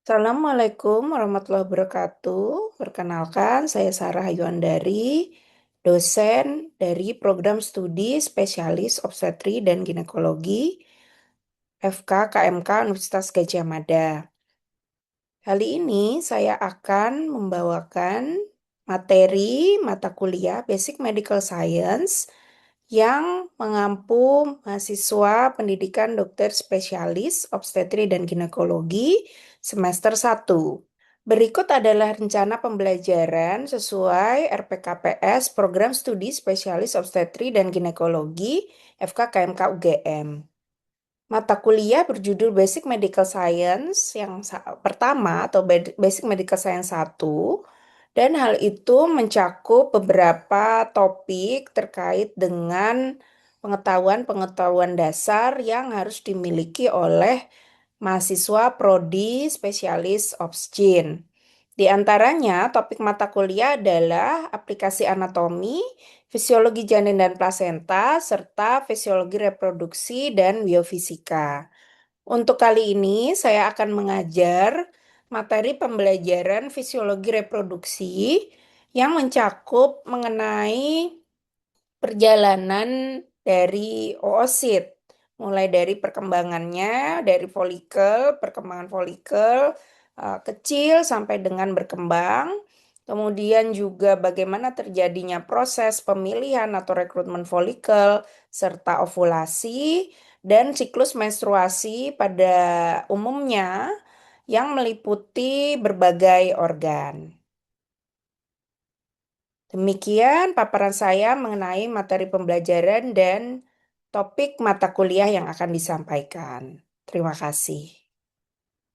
Assalamualaikum warahmatullahi wabarakatuh. Perkenalkan, saya Sarah Yuandari, dosen dari Program Studi Spesialis Obstetri dan Ginekologi FK KMK Universitas Gadjah Mada. Kali ini saya akan membawakan materi mata kuliah Basic Medical Science yang mengampu mahasiswa pendidikan dokter spesialis obstetri dan ginekologi semester 1. Berikut adalah rencana pembelajaran sesuai RPKPS Program Studi Spesialis Obstetri dan Ginekologi FKKMK UGM. Mata kuliah berjudul Basic Medical Science yang pertama atau Basic Medical Science 1, dan hal itu mencakup beberapa topik terkait dengan pengetahuan-pengetahuan dasar yang harus dimiliki oleh mahasiswa prodi spesialis Obsgin. Di antaranya, topik mata kuliah adalah aplikasi anatomi, fisiologi janin dan plasenta, serta fisiologi reproduksi dan biofisika. Untuk kali ini, saya akan mengajar materi pembelajaran fisiologi reproduksi yang mencakup mengenai perjalanan dari oosit, mulai dari perkembangannya, dari perkembangan folikel kecil sampai dengan berkembang. Kemudian juga bagaimana terjadinya proses pemilihan atau rekrutmen folikel, serta ovulasi, dan siklus menstruasi pada umumnya yang meliputi berbagai organ. Demikian paparan saya mengenai materi pembelajaran dan topik mata kuliah yang akan disampaikan. Terima kasih.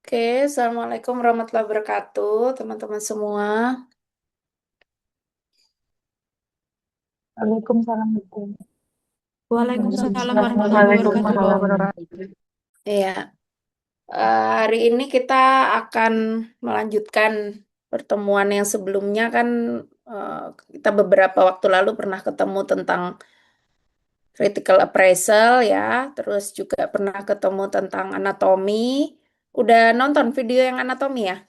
Oke, Assalamualaikum warahmatullahi wabarakatuh, teman-teman semua. Waalaikumsalam. Waalaikumsalam warahmatullahi wabarakatuh. Waalaikumsalam warahmatullahi. Ya, hari ini kita akan melanjutkan pertemuan yang sebelumnya kan eh, kita beberapa waktu lalu pernah ketemu tentang critical appraisal ya, terus juga pernah ketemu tentang anatomi. Udah nonton video yang anatomi ya?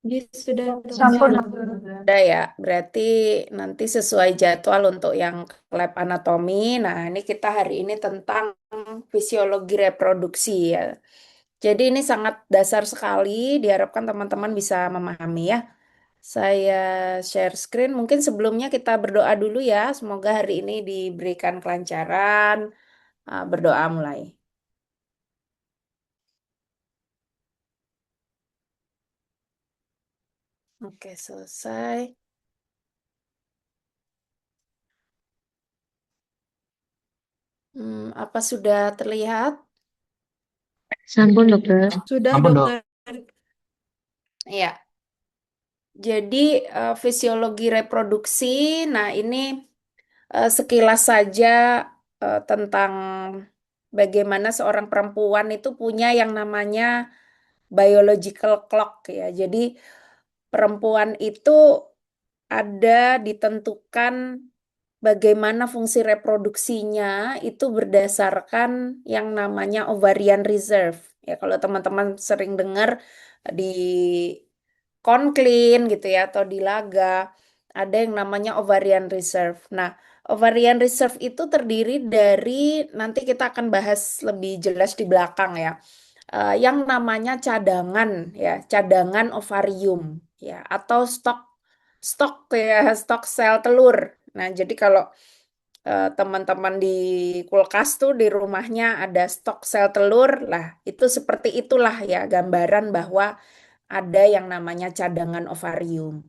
Jadi sudah Sampun. dokter. Udah ya, berarti nanti sesuai jadwal untuk yang lab anatomi. Nah, ini kita hari ini tentang fisiologi reproduksi ya. Jadi ini sangat dasar sekali, diharapkan teman-teman bisa memahami ya. Saya share screen, mungkin sebelumnya kita berdoa dulu ya. Semoga hari ini diberikan kelancaran. Berdoa mulai. Oke, selesai. Apa sudah terlihat? Sampun dokter. Sudah Sampun dok. dokter. Ya, jadi fisiologi reproduksi. Nah, ini sekilas saja tentang bagaimana seorang perempuan itu punya yang namanya biological clock ya. Jadi perempuan itu ada ditentukan bagaimana fungsi reproduksinya itu berdasarkan yang namanya ovarian reserve. Ya, kalau teman-teman sering dengar di Konklin gitu ya atau di Laga ada yang namanya ovarian reserve. Nah, ovarian reserve itu terdiri dari nanti kita akan bahas lebih jelas di belakang ya. Yang namanya cadangan ya, cadangan ovarium ya atau stok stok ya, stok sel telur. Nah, jadi kalau teman-teman di kulkas tuh di rumahnya ada stok sel telur, lah itu seperti itulah ya gambaran bahwa ada yang namanya cadangan ovarium.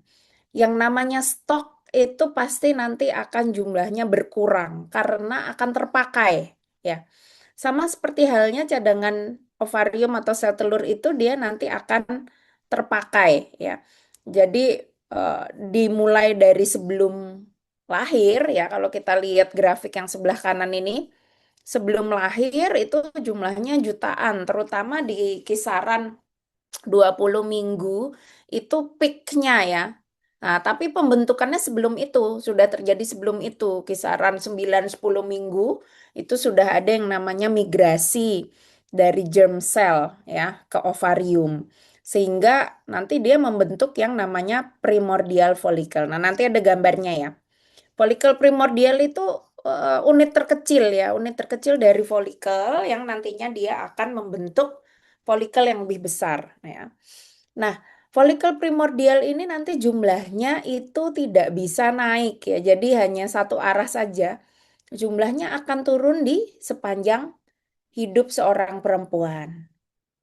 Yang namanya stok itu pasti nanti akan jumlahnya berkurang karena akan terpakai ya. Sama seperti halnya cadangan ovarium atau sel telur itu dia nanti akan terpakai ya. Jadi eh, dimulai dari sebelum lahir ya kalau kita lihat grafik yang sebelah kanan ini sebelum lahir itu jumlahnya jutaan terutama di kisaran 20 minggu itu peaknya ya. Nah, tapi pembentukannya sebelum itu, sudah terjadi sebelum itu, kisaran 9-10 minggu, itu sudah ada yang namanya migrasi. dari germ cell ya ke ovarium. Sehingga nanti dia membentuk yang namanya primordial follicle. Nah, nanti ada gambarnya ya. Follicle primordial itu unit terkecil ya, unit terkecil dari folikel yang nantinya dia akan membentuk folikel yang lebih besar ya. Nah, folikel primordial ini nanti jumlahnya itu tidak bisa naik ya, jadi hanya satu arah saja. Jumlahnya akan turun di sepanjang hidup seorang perempuan.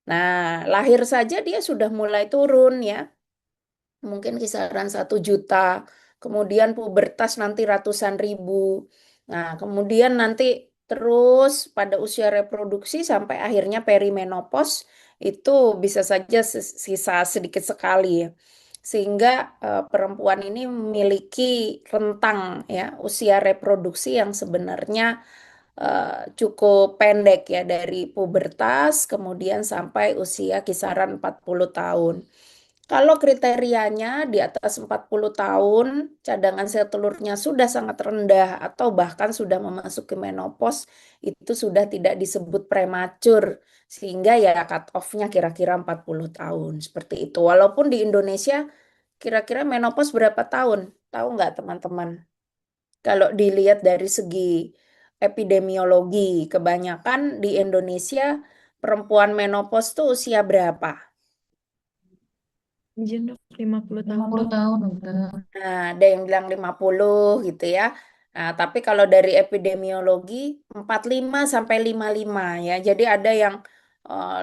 Nah, lahir saja dia sudah mulai turun ya, mungkin kisaran 1 juta, kemudian pubertas nanti ratusan ribu. Nah, kemudian nanti terus pada usia reproduksi sampai akhirnya perimenopause itu bisa saja sisa sedikit sekali ya. Sehingga perempuan ini memiliki rentang ya usia reproduksi yang sebenarnya cukup pendek ya dari pubertas kemudian sampai usia kisaran 40 tahun. Kalau kriterianya di atas 40 tahun, cadangan sel telurnya sudah sangat rendah atau bahkan sudah memasuki menopause, itu sudah tidak disebut prematur. Sehingga ya cut off-nya kira-kira 40 tahun. Seperti itu. Walaupun di Indonesia kira-kira menopause berapa tahun? Tahu nggak teman-teman? Kalau dilihat dari segi epidemiologi, kebanyakan di Indonesia perempuan menopause tuh usia berapa? Izin dok, 50 tahun 50 dok. tahun, dokter. Nah, ada yang bilang 50 gitu ya. Nah, tapi kalau dari epidemiologi 45 sampai 55 ya. Jadi ada yang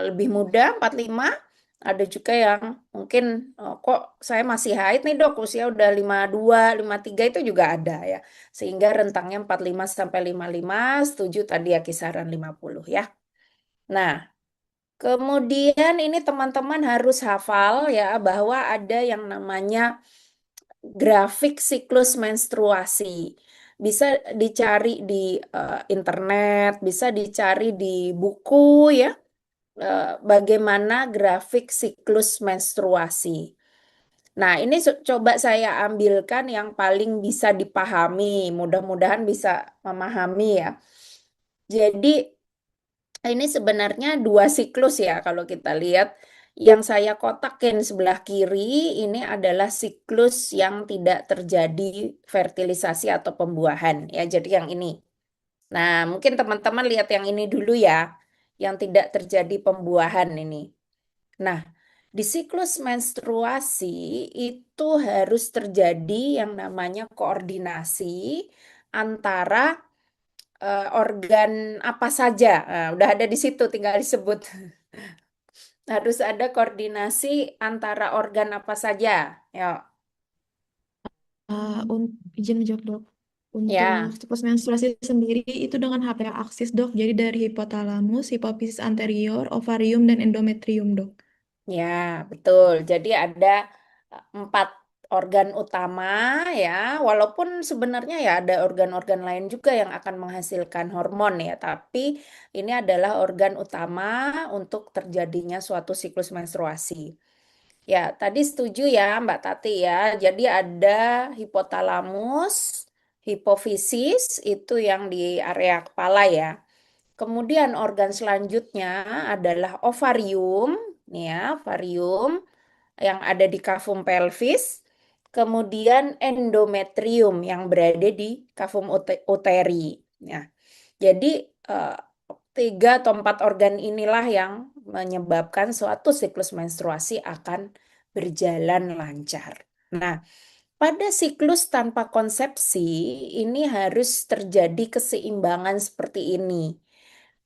lebih muda 45, ada juga yang mungkin kok saya masih haid nih dok, usia udah 52, 53 itu juga ada ya. Sehingga rentangnya 45 sampai 55, setuju tadi ya kisaran 50 ya. Nah, kemudian ini teman-teman harus hafal ya bahwa ada yang namanya grafik siklus menstruasi. Bisa dicari di internet, bisa dicari di buku ya, bagaimana grafik siklus menstruasi. Nah, ini coba saya ambilkan yang paling bisa dipahami, mudah-mudahan bisa memahami ya. Jadi ini sebenarnya dua siklus ya kalau kita lihat. Yang saya kotakin sebelah kiri ini adalah siklus yang tidak terjadi fertilisasi atau pembuahan ya. Jadi yang ini. Nah, mungkin teman-teman lihat yang ini dulu ya. Yang tidak terjadi pembuahan ini. Nah, di siklus menstruasi itu harus terjadi yang namanya koordinasi antara organ apa saja. Nah, udah ada di situ, tinggal disebut. Harus ada koordinasi antara organ apa saja. Ya, Izin menjawab dok. Untuk ya, siklus menstruasi sendiri itu dengan HPA aksis dok. Jadi dari hipotalamus, hipofisis anterior, ovarium, dan endometrium dok. ya, betul. Jadi ada 4 organ utama ya, walaupun sebenarnya ya ada organ-organ lain juga yang akan menghasilkan hormon ya, tapi ini adalah organ utama untuk terjadinya suatu siklus menstruasi. Ya, tadi setuju ya Mbak Tati ya. Jadi ada hipotalamus, hipofisis itu yang di area kepala ya. Kemudian organ selanjutnya adalah ovarium, nih ya, ovarium yang ada di kafum pelvis. Kemudian endometrium yang berada di kafum uteri. Nah, jadi eh, 3 atau 4 organ inilah yang menyebabkan suatu siklus menstruasi akan berjalan lancar. Nah, pada siklus tanpa konsepsi ini harus terjadi keseimbangan seperti ini.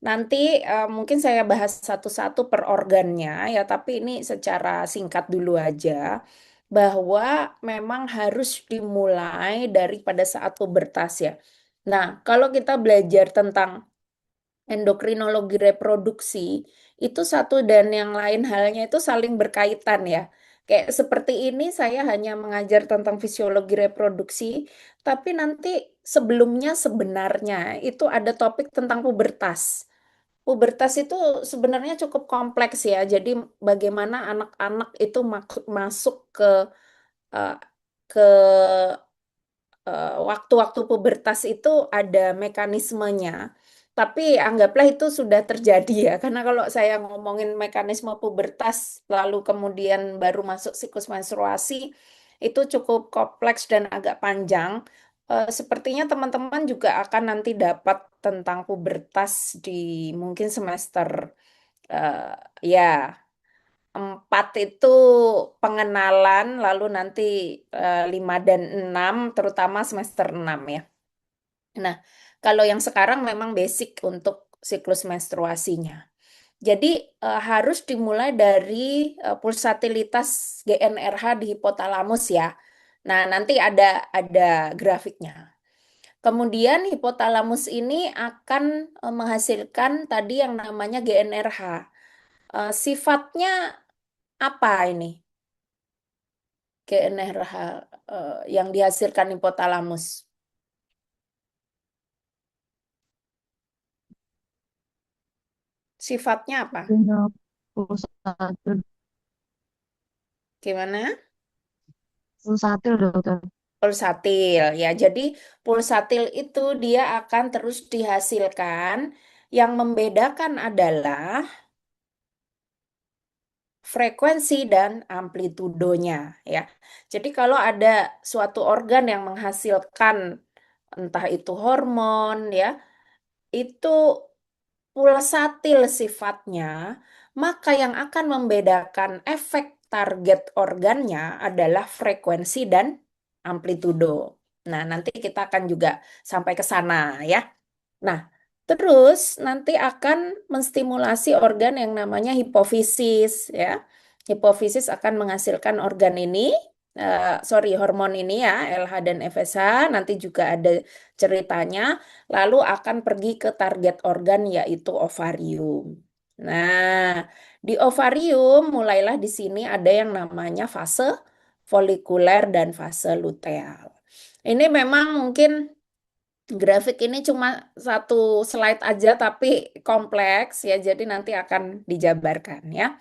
Nanti mungkin saya bahas satu-satu per organnya ya, tapi ini secara singkat dulu aja bahwa memang harus dimulai daripada saat pubertas ya. Nah, kalau kita belajar tentang endokrinologi reproduksi, itu satu dan yang lain halnya itu saling berkaitan ya. Kayak seperti ini saya hanya mengajar tentang fisiologi reproduksi, tapi nanti sebelumnya sebenarnya itu ada topik tentang pubertas. Pubertas itu sebenarnya cukup kompleks ya. Jadi bagaimana anak-anak itu masuk eh, ke waktu-waktu pubertas itu ada mekanismenya. Tapi anggaplah itu sudah terjadi ya, karena kalau saya ngomongin mekanisme pubertas, lalu kemudian baru masuk siklus menstruasi, itu cukup kompleks dan agak panjang. Sepertinya teman-teman juga akan nanti dapat tentang pubertas di mungkin semester eh, ya 4 itu pengenalan, lalu nanti 5 dan 6, terutama semester 6 ya. Nah, kalau yang sekarang memang basic untuk siklus menstruasinya. Jadi harus dimulai dari pulsatilitas GNRH di hipotalamus ya. Nah, nanti ada grafiknya. Kemudian hipotalamus ini akan menghasilkan tadi yang namanya GNRH. Sifatnya apa ini? GNRH yang dihasilkan hipotalamus. Sifatnya apa? Punya pulsatil, Gimana? pulsatil dokter. Pulsatil ya. Jadi pulsatil itu dia akan terus dihasilkan. Yang membedakan adalah frekuensi dan amplitudonya ya. Jadi kalau ada suatu organ yang menghasilkan entah itu hormon ya, itu pulsatil sifatnya, maka yang akan membedakan efek target organnya adalah frekuensi dan amplitudo. Nah, nanti kita akan juga sampai ke sana ya. Nah, terus nanti akan menstimulasi organ yang namanya hipofisis ya. Hipofisis akan menghasilkan organ ini, sorry hormon ini ya, LH dan FSH. Nanti juga ada ceritanya. Lalu akan pergi ke target organ yaitu ovarium. Nah, di ovarium mulailah di sini ada yang namanya fase folikuler dan fase luteal. Ini memang mungkin grafik ini cuma satu slide aja tapi kompleks ya, jadi nanti akan dijabarkan ya.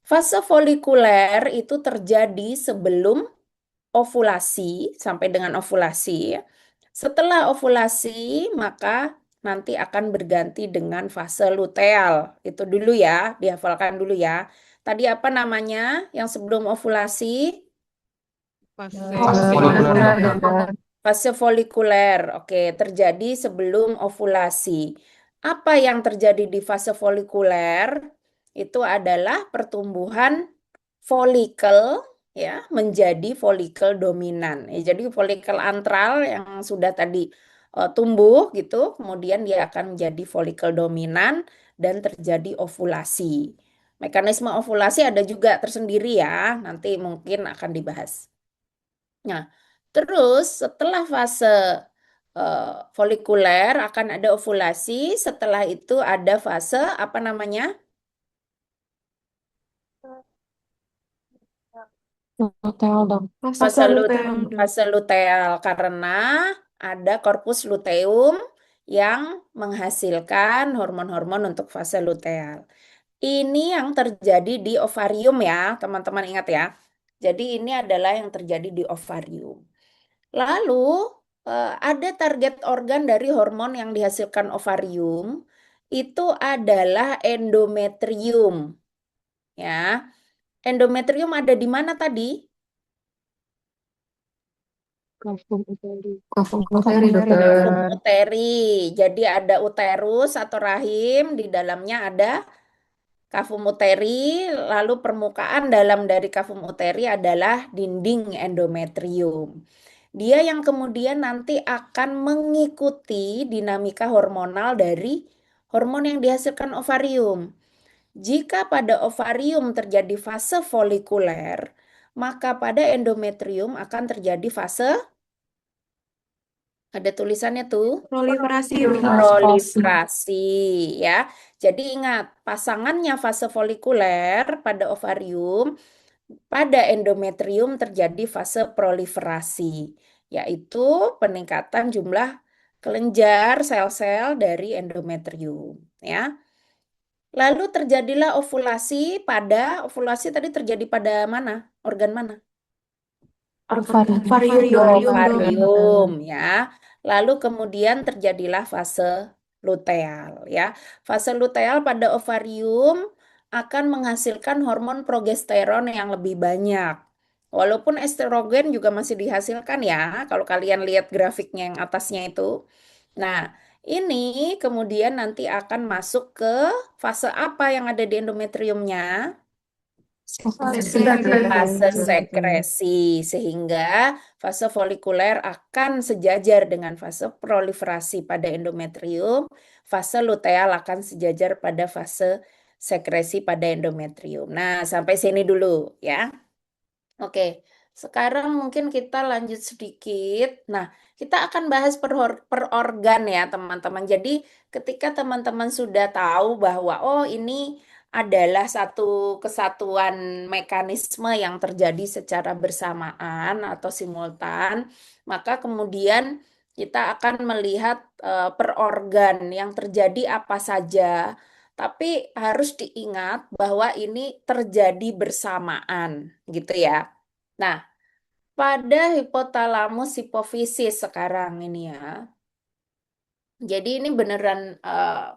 Fase folikuler itu terjadi sebelum ovulasi sampai dengan ovulasi ya. Setelah ovulasi maka nanti akan berganti dengan fase luteal. Itu dulu ya, dihafalkan dulu ya. Tadi apa namanya yang sebelum ovulasi? Folikuler dokter. Fase folikuler, oke, terjadi sebelum ovulasi. Apa yang terjadi di fase folikuler? Itu adalah pertumbuhan folikel ya menjadi folikel dominan. Jadi folikel antral yang sudah tadi tumbuh gitu, kemudian dia akan menjadi folikel dominan dan terjadi ovulasi. Mekanisme ovulasi ada juga tersendiri ya, nanti mungkin akan dibahas. Nah, terus setelah fase folikuler akan ada ovulasi, setelah itu ada fase apa namanya? Luteal dok. Fase luteal, Dok. fase luteal karena ada korpus luteum yang menghasilkan hormon-hormon untuk fase luteal. Ini yang terjadi di ovarium ya, teman-teman ingat ya. Jadi ini adalah yang terjadi di ovarium. Lalu ada target organ dari hormon yang dihasilkan ovarium itu adalah endometrium ya. Endometrium ada di mana tadi? Kafum uteri. Kafum uteri dokter. Kafum uteri. Jadi ada uterus atau rahim, di dalamnya ada kafum uteri, lalu permukaan dalam dari kafum uteri adalah dinding endometrium. Dia yang kemudian nanti akan mengikuti dinamika hormonal dari hormon yang dihasilkan ovarium. Jika pada ovarium terjadi fase folikuler, maka pada endometrium akan terjadi fase, ada tulisannya tuh, Proliferasi, Dok. proliferasi ya. Jadi ingat, pasangannya fase folikuler pada ovarium, pada endometrium terjadi fase proliferasi, yaitu peningkatan jumlah kelenjar sel-sel dari endometrium ya. Lalu terjadilah ovulasi tadi terjadi pada mana? Organ mana? Ovarium, Dok. Ovarium ya. Lalu kemudian terjadilah fase luteal ya. Fase luteal pada ovarium akan menghasilkan hormon progesteron yang lebih banyak. Walaupun estrogen juga masih dihasilkan ya, kalau kalian lihat grafiknya yang atasnya itu. Nah, ini kemudian nanti akan masuk ke fase apa yang ada di endometriumnya? Fase sekresi, sehingga fase folikuler akan sejajar dengan fase proliferasi pada endometrium, fase luteal akan sejajar pada fase sekresi pada endometrium. Nah, sampai sini dulu ya. Oke, sekarang mungkin kita lanjut sedikit. Nah, kita akan bahas per organ ya, teman-teman. Jadi, ketika teman-teman sudah tahu bahwa, oh ini adalah satu kesatuan mekanisme yang terjadi secara bersamaan atau simultan, maka kemudian kita akan melihat per organ yang terjadi apa saja. Tapi harus diingat bahwa ini terjadi bersamaan, gitu ya. Nah, pada hipotalamus hipofisis sekarang ini ya. Jadi ini beneran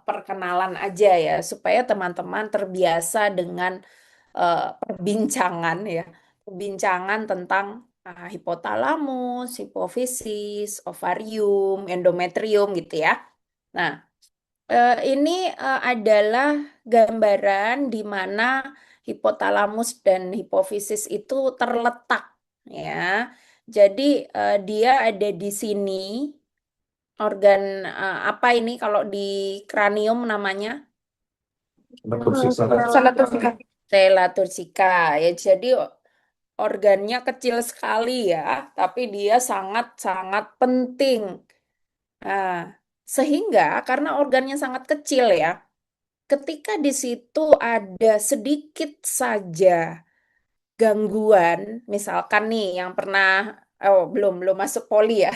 perkenalan aja ya, supaya teman-teman terbiasa dengan perbincangan ya, perbincangan tentang hipotalamus, hipofisis, ovarium, endometrium gitu ya. Nah, ini adalah gambaran di mana hipotalamus dan hipofisis itu terletak ya. Jadi dia ada di sini organ apa ini kalau di kranium namanya sela tursika ya. Jadi organnya kecil sekali ya, tapi dia sangat-sangat penting. Nah, sehingga karena organnya sangat kecil ya, ketika di situ ada sedikit saja gangguan, misalkan nih yang pernah, oh belum masuk poli ya,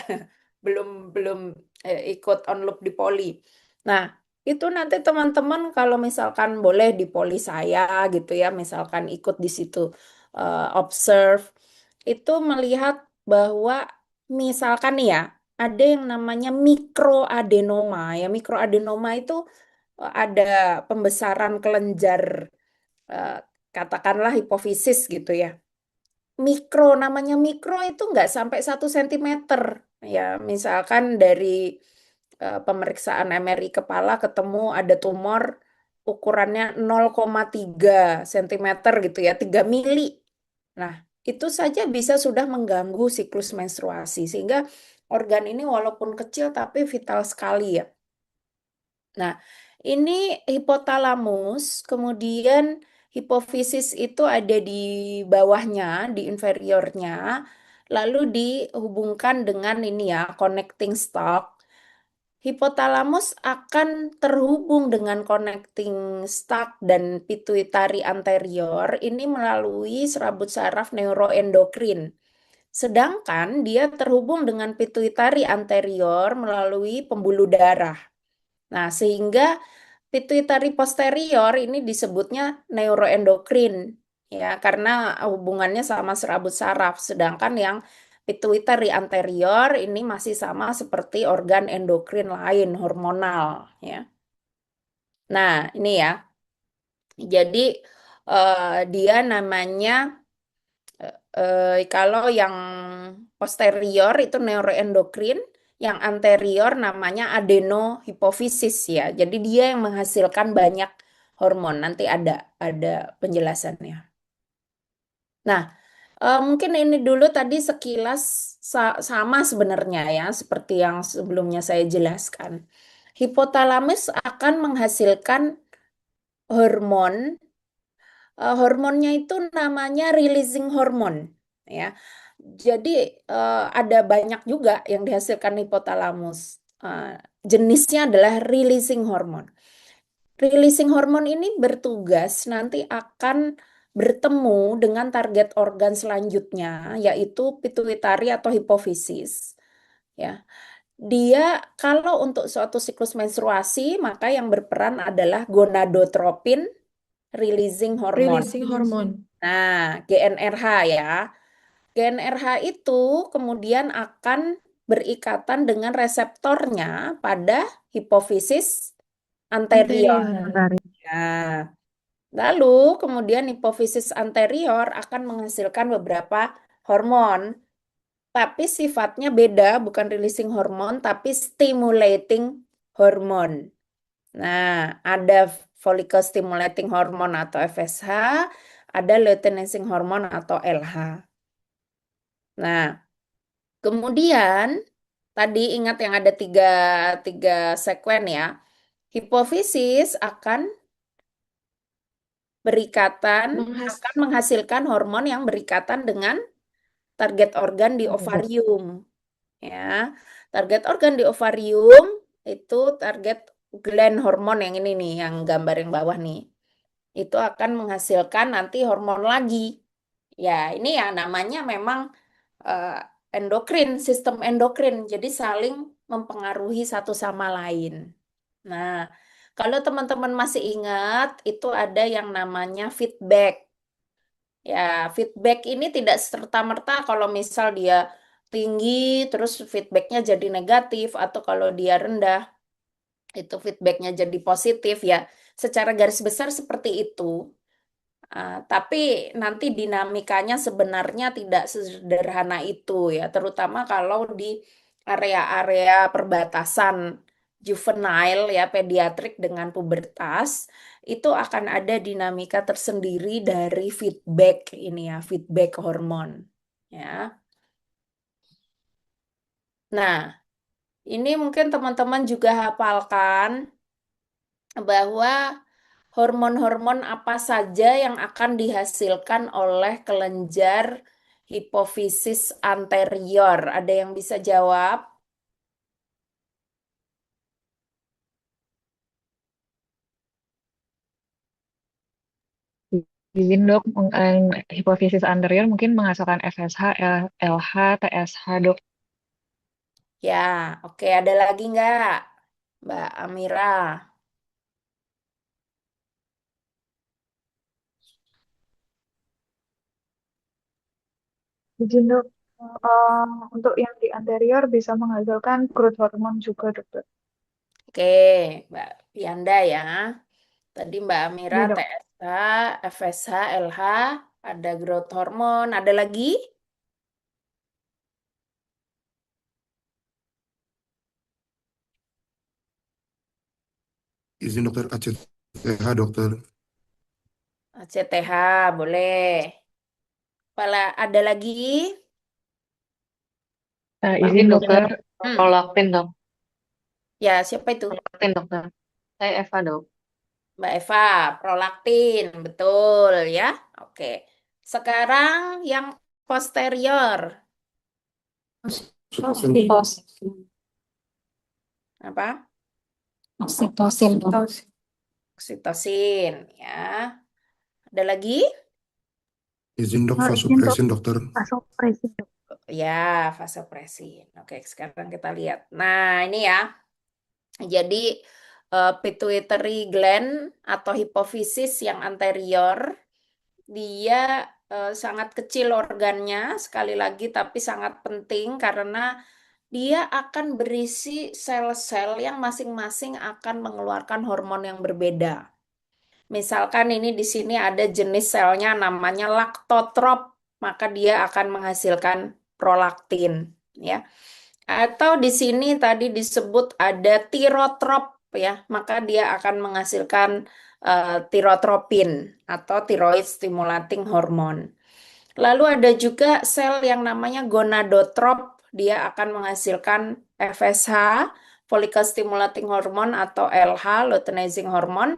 belum belum ikut on loop di poli. Nah, itu nanti teman-teman kalau misalkan boleh di poli saya gitu ya, misalkan ikut di situ observe, itu melihat bahwa misalkan nih ya, ada yang namanya mikroadenoma ya, mikroadenoma itu ada pembesaran kelenjar eh, katakanlah hipofisis gitu ya. Mikro, namanya mikro itu nggak sampai 1 sentimeter. Ya, misalkan dari pemeriksaan MRI kepala ketemu ada tumor ukurannya 0,3 sentimeter gitu ya, 3 mili. Nah, itu saja bisa sudah mengganggu siklus menstruasi. Sehingga organ ini walaupun kecil tapi vital sekali ya. Nah, ini hipotalamus, kemudian hipofisis itu ada di bawahnya, di inferiornya, lalu dihubungkan dengan ini ya, connecting stalk. Hipotalamus akan terhubung dengan connecting stalk dan pituitary anterior ini melalui serabut saraf neuroendokrin. Sedangkan dia terhubung dengan pituitary anterior melalui pembuluh darah. Nah, sehingga pituitari posterior ini disebutnya neuroendokrin ya karena hubungannya sama serabut saraf, sedangkan yang pituitari anterior ini masih sama seperti organ endokrin lain hormonal ya. Nah, ini ya. Jadi dia namanya kalau yang posterior itu neuroendokrin, yang anterior namanya adenohipofisis ya. Jadi dia yang menghasilkan banyak hormon. Nanti ada penjelasannya. Nah, mungkin ini dulu tadi sekilas sama sebenarnya ya, seperti yang sebelumnya saya jelaskan. Hipotalamus akan menghasilkan hormon. Hormonnya itu namanya releasing hormone ya. Jadi ada banyak juga yang dihasilkan hipotalamus. Jenisnya adalah releasing hormone. Releasing hormone ini bertugas nanti akan bertemu dengan target organ selanjutnya yaitu pituitari atau hipofisis. Ya. Dia kalau untuk suatu siklus menstruasi maka yang berperan adalah gonadotropin releasing hormone. Releasing hormone. Nah, GnRH ya. GnRH itu kemudian akan berikatan dengan reseptornya pada hipofisis anterior. Anterior. Nah, lalu kemudian hipofisis anterior akan menghasilkan beberapa hormon, tapi sifatnya beda, bukan releasing hormon, tapi stimulating hormon. Nah, ada follicle stimulating hormone atau FSH, ada luteinizing hormone atau LH. Nah, kemudian tadi ingat yang ada tiga sekuen ya. Hipofisis akan Menghas akan menghasilkan hormon yang berikatan dengan target organ di ovarium. Ya, target organ di ovarium itu target gland hormon yang ini nih, yang gambar yang bawah nih. Itu akan menghasilkan nanti hormon lagi. Ya, ini ya namanya memang eh, endokrin, sistem endokrin. Jadi saling mempengaruhi satu sama lain. Nah, kalau teman-teman masih ingat, itu ada yang namanya feedback. Ya, feedback ini tidak serta-merta kalau misal dia tinggi, terus feedbacknya jadi negatif, atau kalau dia rendah, itu feedbacknya jadi positif ya. Secara garis besar seperti itu. Tapi nanti dinamikanya sebenarnya tidak sesederhana itu ya, terutama kalau di area-area perbatasan juvenile ya, pediatrik dengan pubertas, itu akan ada dinamika tersendiri dari feedback ini ya, feedback hormon ya. Nah, ini mungkin teman-teman juga hafalkan bahwa hormon-hormon apa saja yang akan dihasilkan oleh kelenjar hipofisis anterior? Ada yang bisa jawab? Izin dok, hipofisis anterior mungkin menghasilkan FSH, LH, TSH dok. Ya, oke. Ada lagi nggak, Mbak Amira? Izin dok, untuk yang di anterior bisa menghasilkan growth hormone juga dokter. Oke, Mbak Yanda ya. Tadi Mbak Amira Iya dok. TSH, FSH, LH, ada growth hormone. Ada lagi? Izin dokter, ACTH dokter. CTH, boleh. Ada lagi? Izin Izin dokter, dokter, Hmm, prolaktin dok. ya siapa itu? Prolaktin dokter. Saya Eva dok. Mbak Eva, prolaktin, betul ya. Oke. Sekarang yang posterior, oksitosin, apa? oksitosin dok. Oksitosin, ya. Ada lagi? Izin dok, Izin dok, vasopresin dokter. vasopresin dok. Ya, vasopresin. Oke, sekarang kita lihat. Nah, ini ya. Jadi pituitary gland atau hipofisis yang anterior, dia sangat kecil organnya, sekali lagi, tapi sangat penting karena dia akan berisi sel-sel yang masing-masing akan mengeluarkan hormon yang berbeda. Misalkan ini di sini ada jenis selnya namanya laktotrop, maka dia akan menghasilkan prolaktin, ya. Atau di sini tadi disebut ada tirotrop, ya, maka dia akan menghasilkan tirotropin atau thyroid stimulating hormone. Lalu ada juga sel yang namanya gonadotrop, dia akan menghasilkan FSH, follicle stimulating hormone atau LH, luteinizing hormone.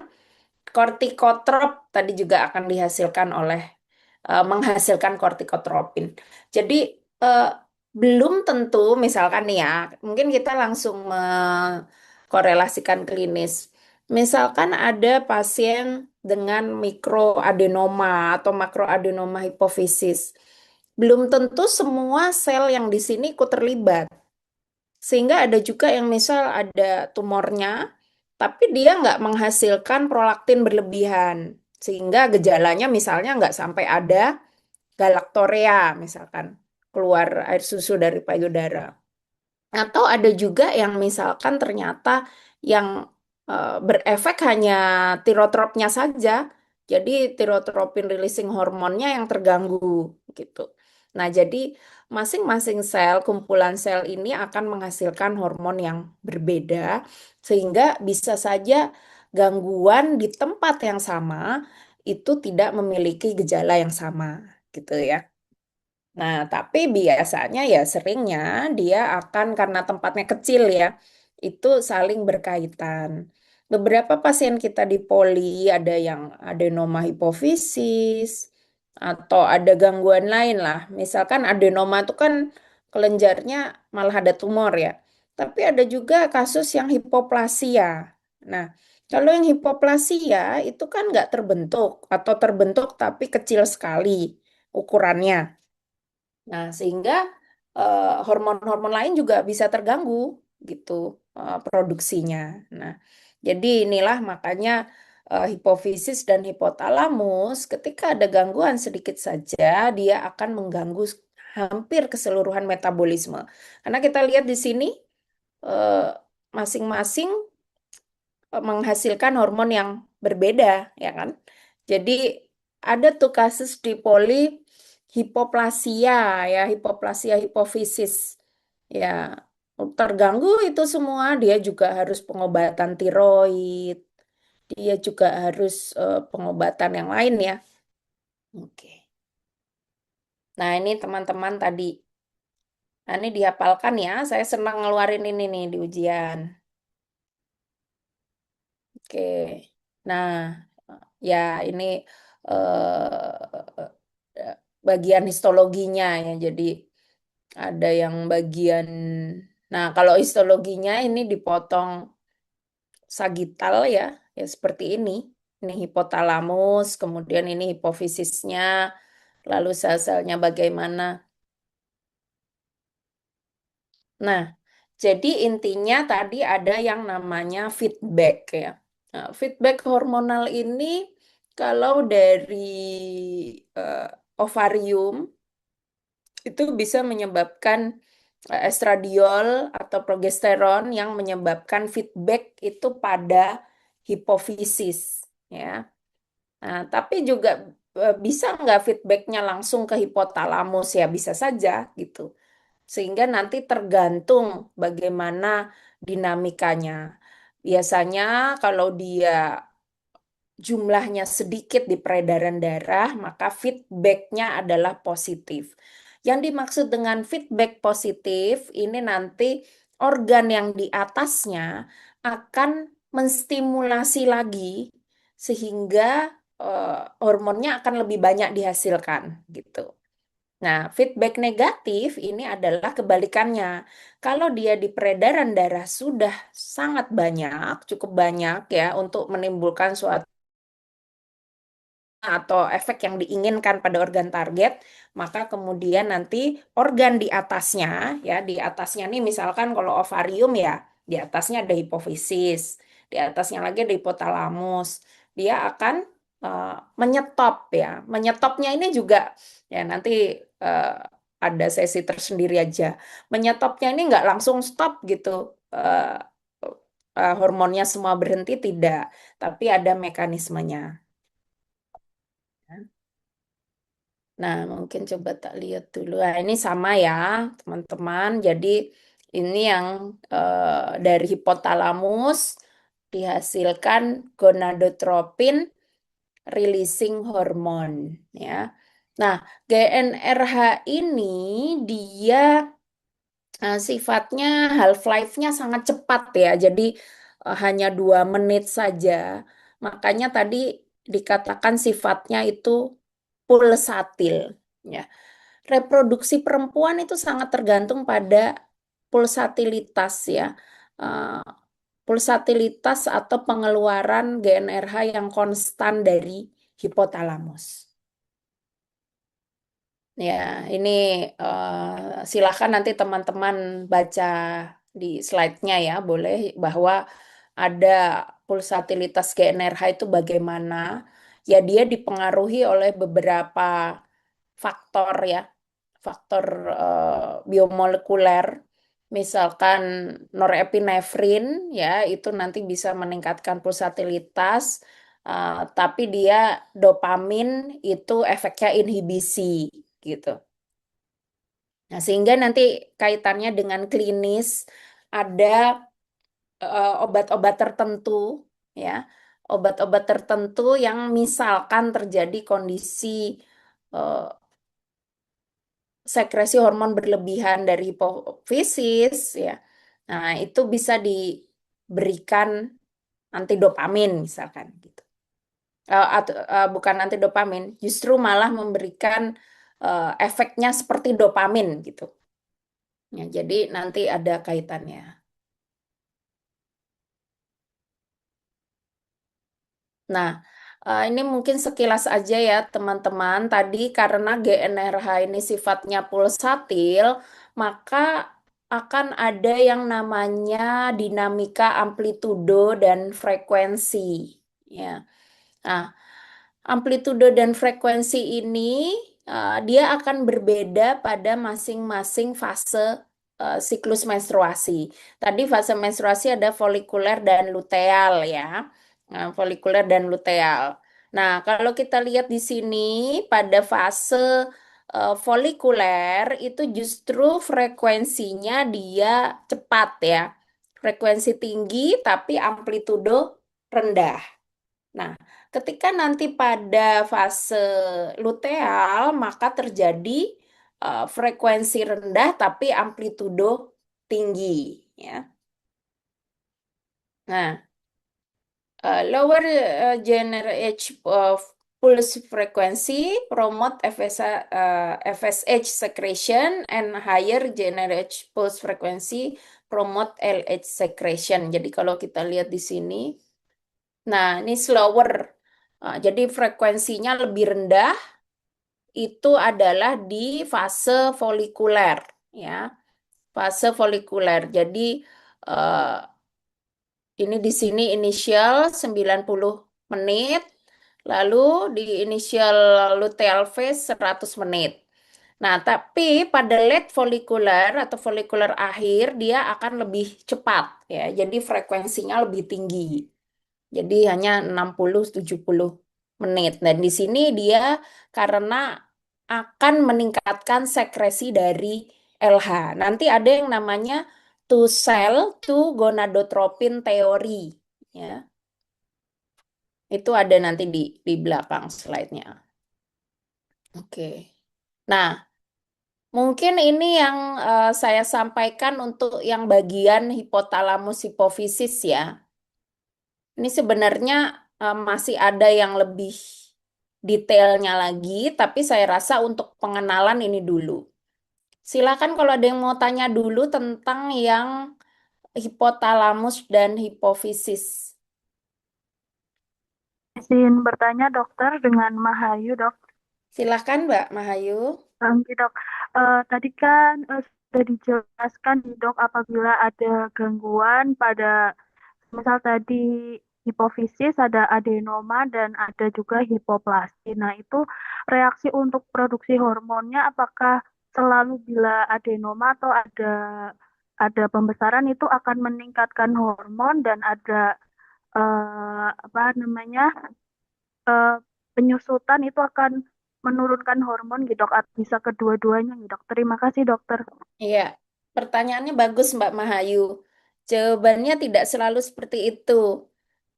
Kortikotrop tadi juga akan dihasilkan oleh menghasilkan kortikotropin. Jadi eh, belum tentu misalkan nih ya, mungkin kita langsung mengkorelasikan klinis. Misalkan ada pasien dengan mikroadenoma atau makroadenoma hipofisis. Belum tentu semua sel yang di sini ikut terlibat. Sehingga ada juga yang misal ada tumornya, tapi dia nggak menghasilkan prolaktin berlebihan. Sehingga gejalanya misalnya nggak sampai ada galaktorea misalkan, keluar air susu dari payudara. Atau ada juga yang misalkan ternyata yang berefek hanya tirotropnya saja. Jadi tirotropin releasing hormonnya yang terganggu gitu. Nah, jadi masing-masing sel, kumpulan sel ini akan menghasilkan hormon yang berbeda sehingga bisa saja gangguan di tempat yang sama itu tidak memiliki gejala yang sama gitu ya. Nah, tapi biasanya ya seringnya dia akan karena tempatnya kecil ya, itu saling berkaitan. Beberapa pasien kita di poli ada yang adenoma hipofisis atau ada gangguan lain lah. Misalkan adenoma itu kan kelenjarnya malah ada tumor ya. Tapi ada juga kasus yang hipoplasia. Nah, kalau yang hipoplasia itu kan nggak terbentuk atau terbentuk tapi kecil sekali ukurannya. Nah, sehingga hormon-hormon lain juga bisa terganggu gitu produksinya. Nah, jadi inilah makanya hipofisis dan hipotalamus ketika ada gangguan sedikit saja dia akan mengganggu hampir keseluruhan metabolisme. Karena kita lihat di sini eh, masing-masing menghasilkan hormon yang berbeda, ya kan? Jadi ada tuh kasus di poli hipoplasia ya, hipoplasia hipofisis. Ya, terganggu itu semua, dia juga harus pengobatan tiroid, dia juga harus pengobatan yang lain ya. Oke. Nah, ini teman-teman tadi. Nah, ini dihafalkan ya. Saya senang ngeluarin ini nih di ujian. Oke. Nah, ya ini bagian histologinya ya. Jadi ada yang bagian, nah kalau histologinya ini dipotong sagital ya, ya seperti ini. Ini hipotalamus, kemudian ini hipofisisnya, lalu sel-selnya bagaimana. Nah, jadi intinya tadi ada yang namanya feedback ya. Nah, feedback hormonal ini kalau dari eh, ovarium itu bisa menyebabkan estradiol atau progesteron yang menyebabkan feedback itu pada hipofisis ya. Nah, tapi juga bisa nggak feedbacknya langsung ke hipotalamus ya bisa saja gitu. Sehingga nanti tergantung bagaimana dinamikanya. Biasanya kalau dia jumlahnya sedikit di peredaran darah, maka feedbacknya adalah positif. Yang dimaksud dengan feedback positif, ini nanti organ yang di atasnya akan menstimulasi lagi sehingga hormonnya akan lebih banyak dihasilkan gitu. Nah, feedback negatif ini adalah kebalikannya. Kalau dia di peredaran darah sudah sangat banyak, cukup banyak ya untuk menimbulkan suatu atau efek yang diinginkan pada organ target, maka kemudian nanti organ di atasnya, ya di atasnya nih misalkan kalau ovarium ya, di atasnya ada hipofisis, di atasnya lagi ada hipotalamus, dia akan eh, menyetop ya, menyetopnya ini juga ya nanti eh, ada sesi tersendiri aja, menyetopnya ini nggak langsung stop gitu. Hormonnya semua berhenti tidak, tapi ada mekanismenya. Nah, mungkin coba tak lihat dulu. Nah, ini sama ya, teman-teman. Jadi, ini yang dari hipotalamus dihasilkan gonadotropin releasing hormone ya. Nah, GnRH ini dia sifatnya half life-nya sangat cepat ya. Jadi hanya 2 menit saja. Makanya tadi dikatakan sifatnya itu pulsatil. Ya. Reproduksi perempuan itu sangat tergantung pada pulsatilitas ya. Eh, Pulsatilitas atau pengeluaran GnRH yang konstan dari hipotalamus. Ya, ini silakan nanti teman-teman baca di slide-nya ya, boleh bahwa ada pulsatilitas GnRH itu bagaimana. Ya, dia dipengaruhi oleh beberapa faktor ya, faktor biomolekuler Misalkan norepinefrin ya itu nanti bisa meningkatkan pulsatilitas, tapi dia dopamin itu efeknya inhibisi gitu. Nah, sehingga nanti kaitannya dengan klinis ada obat-obat tertentu ya. Obat-obat tertentu yang misalkan terjadi kondisi eh, sekresi hormon berlebihan dari hipofisis ya. Nah, itu bisa diberikan antidopamin misalkan gitu. Atau bukan antidopamin, justru malah memberikan efeknya seperti dopamin gitu. Ya, jadi nanti ada kaitannya. Nah, ini mungkin sekilas aja ya teman-teman. Tadi karena GNRH ini sifatnya pulsatil, maka akan ada yang namanya dinamika amplitudo dan frekuensi. Ya. Nah, amplitudo dan frekuensi ini dia akan berbeda pada masing-masing fase siklus menstruasi. Tadi fase menstruasi ada folikuler dan luteal ya. Nah, folikuler dan luteal. Nah, kalau kita lihat di sini pada fase folikuler itu justru frekuensinya dia cepat ya. Frekuensi tinggi tapi amplitudo rendah. Nah, ketika nanti pada fase luteal, maka terjadi frekuensi rendah tapi amplitudo tinggi, ya. Nah, lower generate of pulse frequency promote FSH secretion and higher generate pulse frequency promote LH secretion. Jadi kalau kita lihat di sini, nah ini slower. Jadi frekuensinya lebih rendah itu adalah di fase folikuler ya. Fase folikuler. Jadi eh, ini di sini inisial 90 menit, lalu di inisial luteal phase 100 menit. Nah, tapi pada late folikuler atau folikuler akhir dia akan lebih cepat ya. Jadi frekuensinya lebih tinggi. Jadi hanya 60-70 menit. Dan di sini dia karena akan meningkatkan sekresi dari LH. Nanti ada yang namanya two cell to gonadotropin teori. Ya, itu ada nanti di belakang slide-nya. Oke. Nah, mungkin ini yang saya sampaikan untuk yang bagian hipotalamus hipofisis ya. Ini sebenarnya masih ada yang lebih detailnya lagi, tapi saya rasa untuk pengenalan ini dulu. Silakan kalau ada yang mau tanya dulu tentang yang hipotalamus dan hipofisis. Izin bertanya dokter dengan Mahayu dok. Silakan Mbak Mahayu. Oke dok, tadi kan sudah dijelaskan nih dok apabila ada gangguan pada misal tadi hipofisis ada adenoma dan ada juga hipoplasti. Nah itu reaksi untuk produksi hormonnya apakah selalu bila adenoma atau ada pembesaran itu akan meningkatkan hormon dan ada apa namanya eh, penyusutan itu akan menurunkan hormon gitu dok, bisa kedua-duanya gitu dok. Terima kasih dokter. Iya, pertanyaannya bagus Mbak Mahayu. Jawabannya tidak selalu seperti itu.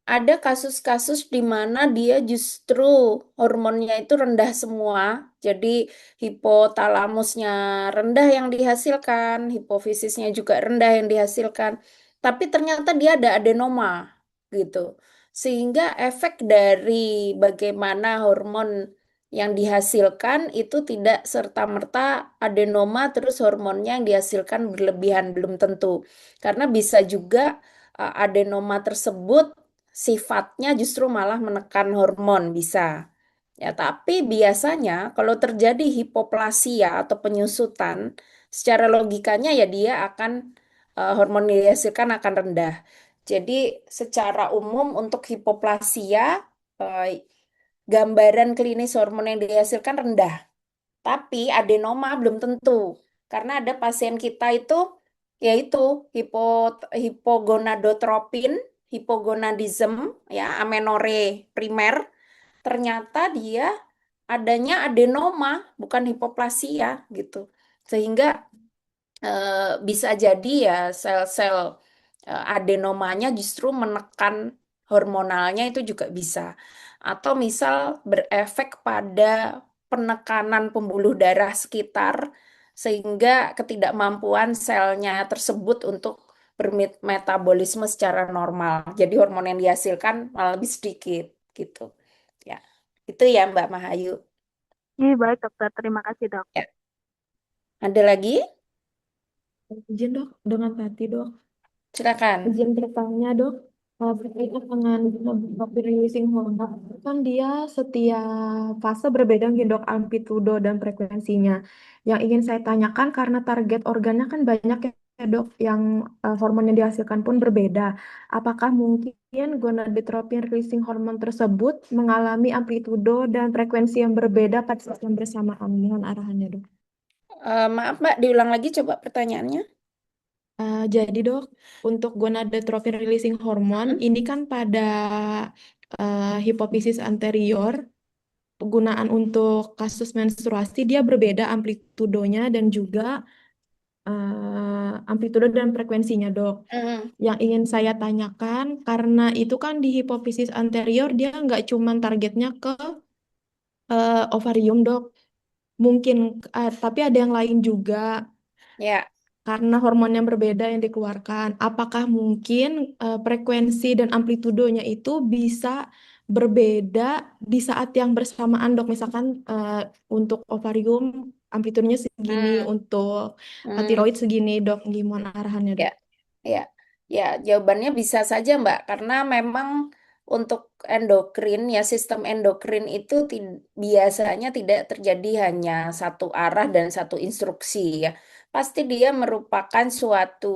Ada kasus-kasus di mana dia justru hormonnya itu rendah semua. Jadi hipotalamusnya rendah yang dihasilkan, hipofisisnya juga rendah yang dihasilkan. Tapi ternyata dia ada adenoma gitu. Sehingga efek dari bagaimana hormon yang dihasilkan itu tidak serta-merta adenoma terus hormonnya yang dihasilkan berlebihan belum tentu. Karena bisa juga adenoma tersebut sifatnya justru malah menekan hormon bisa. Ya, tapi biasanya kalau terjadi hipoplasia atau penyusutan, secara logikanya ya dia akan hormon yang dihasilkan akan rendah. Jadi secara umum untuk hipoplasia gambaran klinis hormon yang dihasilkan rendah. Tapi adenoma belum tentu. Karena ada pasien kita itu yaitu hipogonadotropin, hipogonadism, ya, amenore primer. Ternyata dia adanya adenoma, bukan hipoplasia gitu. Sehingga bisa jadi ya sel-sel adenomanya justru menekan hormonalnya itu juga bisa. Atau misal berefek pada penekanan pembuluh darah sekitar sehingga ketidakmampuan selnya tersebut untuk bermetabolisme secara normal. Jadi hormon yang dihasilkan malah lebih sedikit gitu. Ya, itu ya Mbak Mahayu. Iya, baik dokter. Terima kasih dok. Ya, ada lagi? Izin dok, dengan Tati dok. Silakan. Izin bertanya dok, berkaitan dengan dopamine releasing hormone, kan dia setiap fase berbeda gitu dok, amplitudo dan frekuensinya. Yang ingin saya tanyakan karena target organnya kan banyak ya dok, yang hormon yang dihasilkan pun berbeda. Apakah mungkin gonadotropin releasing hormone tersebut mengalami amplitudo dan frekuensi yang berbeda pada saat yang bersamaan? Mohon arahannya dok. Maaf Mbak, diulang lagi coba pertanyaannya. Jadi dok, untuk gonadotropin releasing hormone ini kan pada hipofisis anterior, penggunaan untuk kasus menstruasi dia berbeda amplitudonya dan juga amplitudo dan frekuensinya dok. Hmm, Yang ingin saya tanyakan, karena itu kan di hipofisis anterior dia nggak cuman targetnya ke ovarium dok, mungkin tapi ada yang lain juga. ya. Karena hormon yang berbeda yang dikeluarkan, apakah mungkin frekuensi dan amplitudonya itu bisa berbeda di saat yang bersamaan, dok? Misalkan untuk ovarium amplitudenya segini, Hmm, untuk hmm, tiroid segini, dok. Gimana arahannya, ya, dok? ya, ya. Jawabannya bisa saja Mbak, karena memang untuk endokrin ya sistem endokrin itu biasanya tidak terjadi hanya satu arah dan satu instruksi ya. Pasti dia merupakan suatu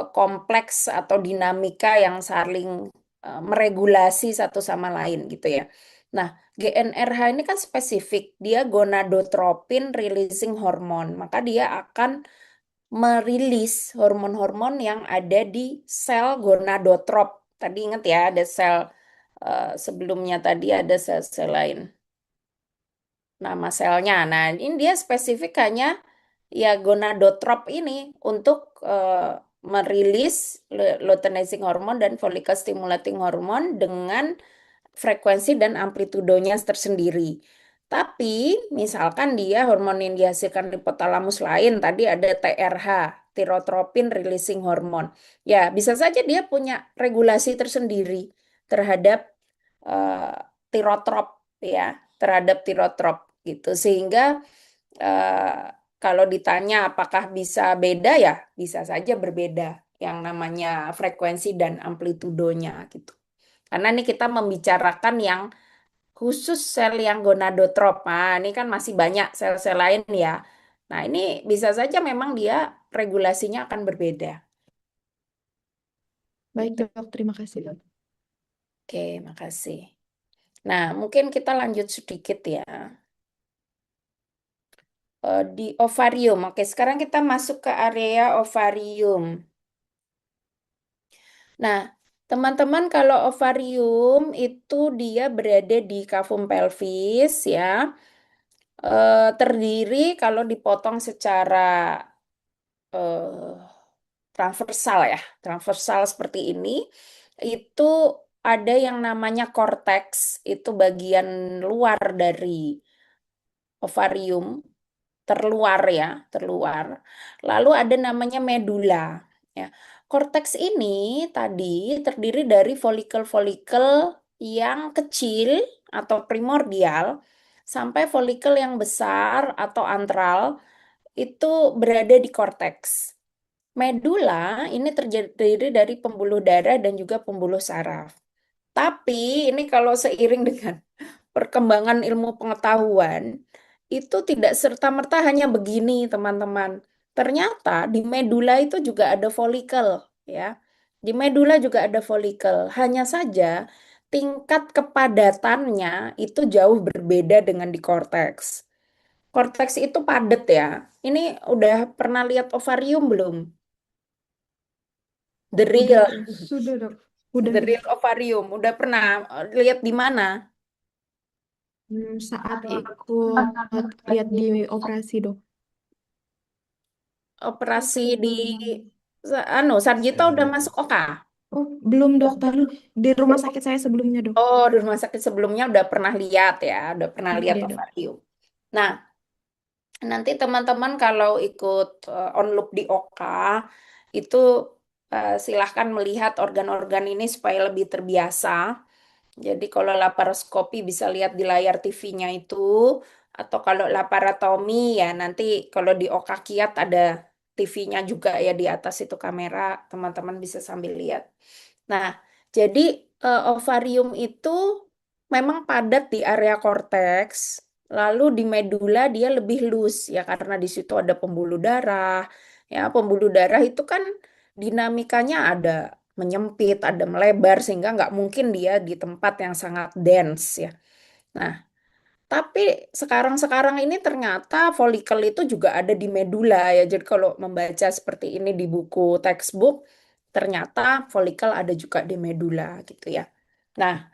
kompleks atau dinamika yang saling meregulasi satu sama lain gitu ya. Nah, GnRH ini kan spesifik, dia gonadotropin releasing hormone, maka dia akan merilis hormon-hormon yang ada di sel gonadotrop. Tadi ingat ya, ada sel sebelumnya tadi ada sel-sel lain. Nama selnya. Nah, ini dia spesifik hanya ya gonadotrop ini untuk merilis luteinizing hormone dan follicle stimulating hormone dengan frekuensi dan amplitudonya tersendiri. Tapi misalkan dia hormon yang dihasilkan di hipotalamus lain, tadi ada TRH, tirotropin releasing hormone. Ya, bisa saja dia punya regulasi tersendiri terhadap eh, tirotrop ya, terhadap tirotrop gitu. Sehingga eh, kalau ditanya apakah bisa beda ya, bisa saja berbeda yang namanya frekuensi dan amplitudonya gitu. Karena ini kita membicarakan yang khusus sel yang gonadotrop. Nah, ini kan masih banyak sel-sel lain ya. Nah, ini bisa saja memang dia regulasinya akan berbeda. Baik, dok. Terima kasih, dok. Oke, makasih. Nah, mungkin kita lanjut sedikit ya. Di ovarium. Oke, sekarang kita masuk ke area ovarium. Nah, teman-teman kalau ovarium itu dia berada di kavum pelvis ya. Terdiri kalau dipotong secara eh, transversal ya, transversal seperti ini, itu ada yang namanya korteks, itu bagian luar dari ovarium, terluar ya, terluar. Lalu ada namanya medula. Ya. Korteks ini tadi terdiri dari folikel-folikel yang kecil atau primordial sampai folikel yang besar atau antral itu berada di korteks. Medula ini terdiri dari pembuluh darah dan juga pembuluh saraf. Tapi ini kalau seiring dengan perkembangan ilmu pengetahuan, itu tidak serta-merta hanya begini, teman-teman. Ternyata di medula itu juga ada folikel, ya. Di medula juga ada folikel. Hanya saja tingkat kepadatannya itu jauh berbeda dengan di korteks. Korteks itu padat ya. Ini udah pernah lihat ovarium belum? The Udah, real, sudah dok. Udah, the dok. real ovarium. Udah pernah lihat di mana? Saat aku lihat di operasi dok. Operasi di Sarjito udah masuk OK. Oh, belum dok, baru di rumah sakit saya sebelumnya dok. Oh, di rumah sakit sebelumnya udah pernah lihat ya, udah pernah lihat Iya dok. ovarium. Nah, nanti teman-teman kalau ikut on loop di OK itu silahkan melihat organ-organ ini supaya lebih terbiasa. Jadi kalau laparoskopi bisa lihat di layar TV-nya itu, atau kalau laparotomi ya nanti kalau di OK Kiat ada TV-nya juga ya di atas itu kamera, teman-teman bisa sambil lihat. Nah, jadi ovarium itu memang padat di area korteks, lalu di medula dia lebih loose ya karena di situ ada pembuluh darah. Ya, pembuluh darah itu kan dinamikanya ada menyempit, ada melebar sehingga nggak mungkin dia di tempat yang sangat dense ya. Nah, tapi sekarang-sekarang ini ternyata folikel itu juga ada di medula ya. Jadi kalau membaca seperti ini di buku textbook, ternyata folikel ada juga di medula gitu ya. Nah,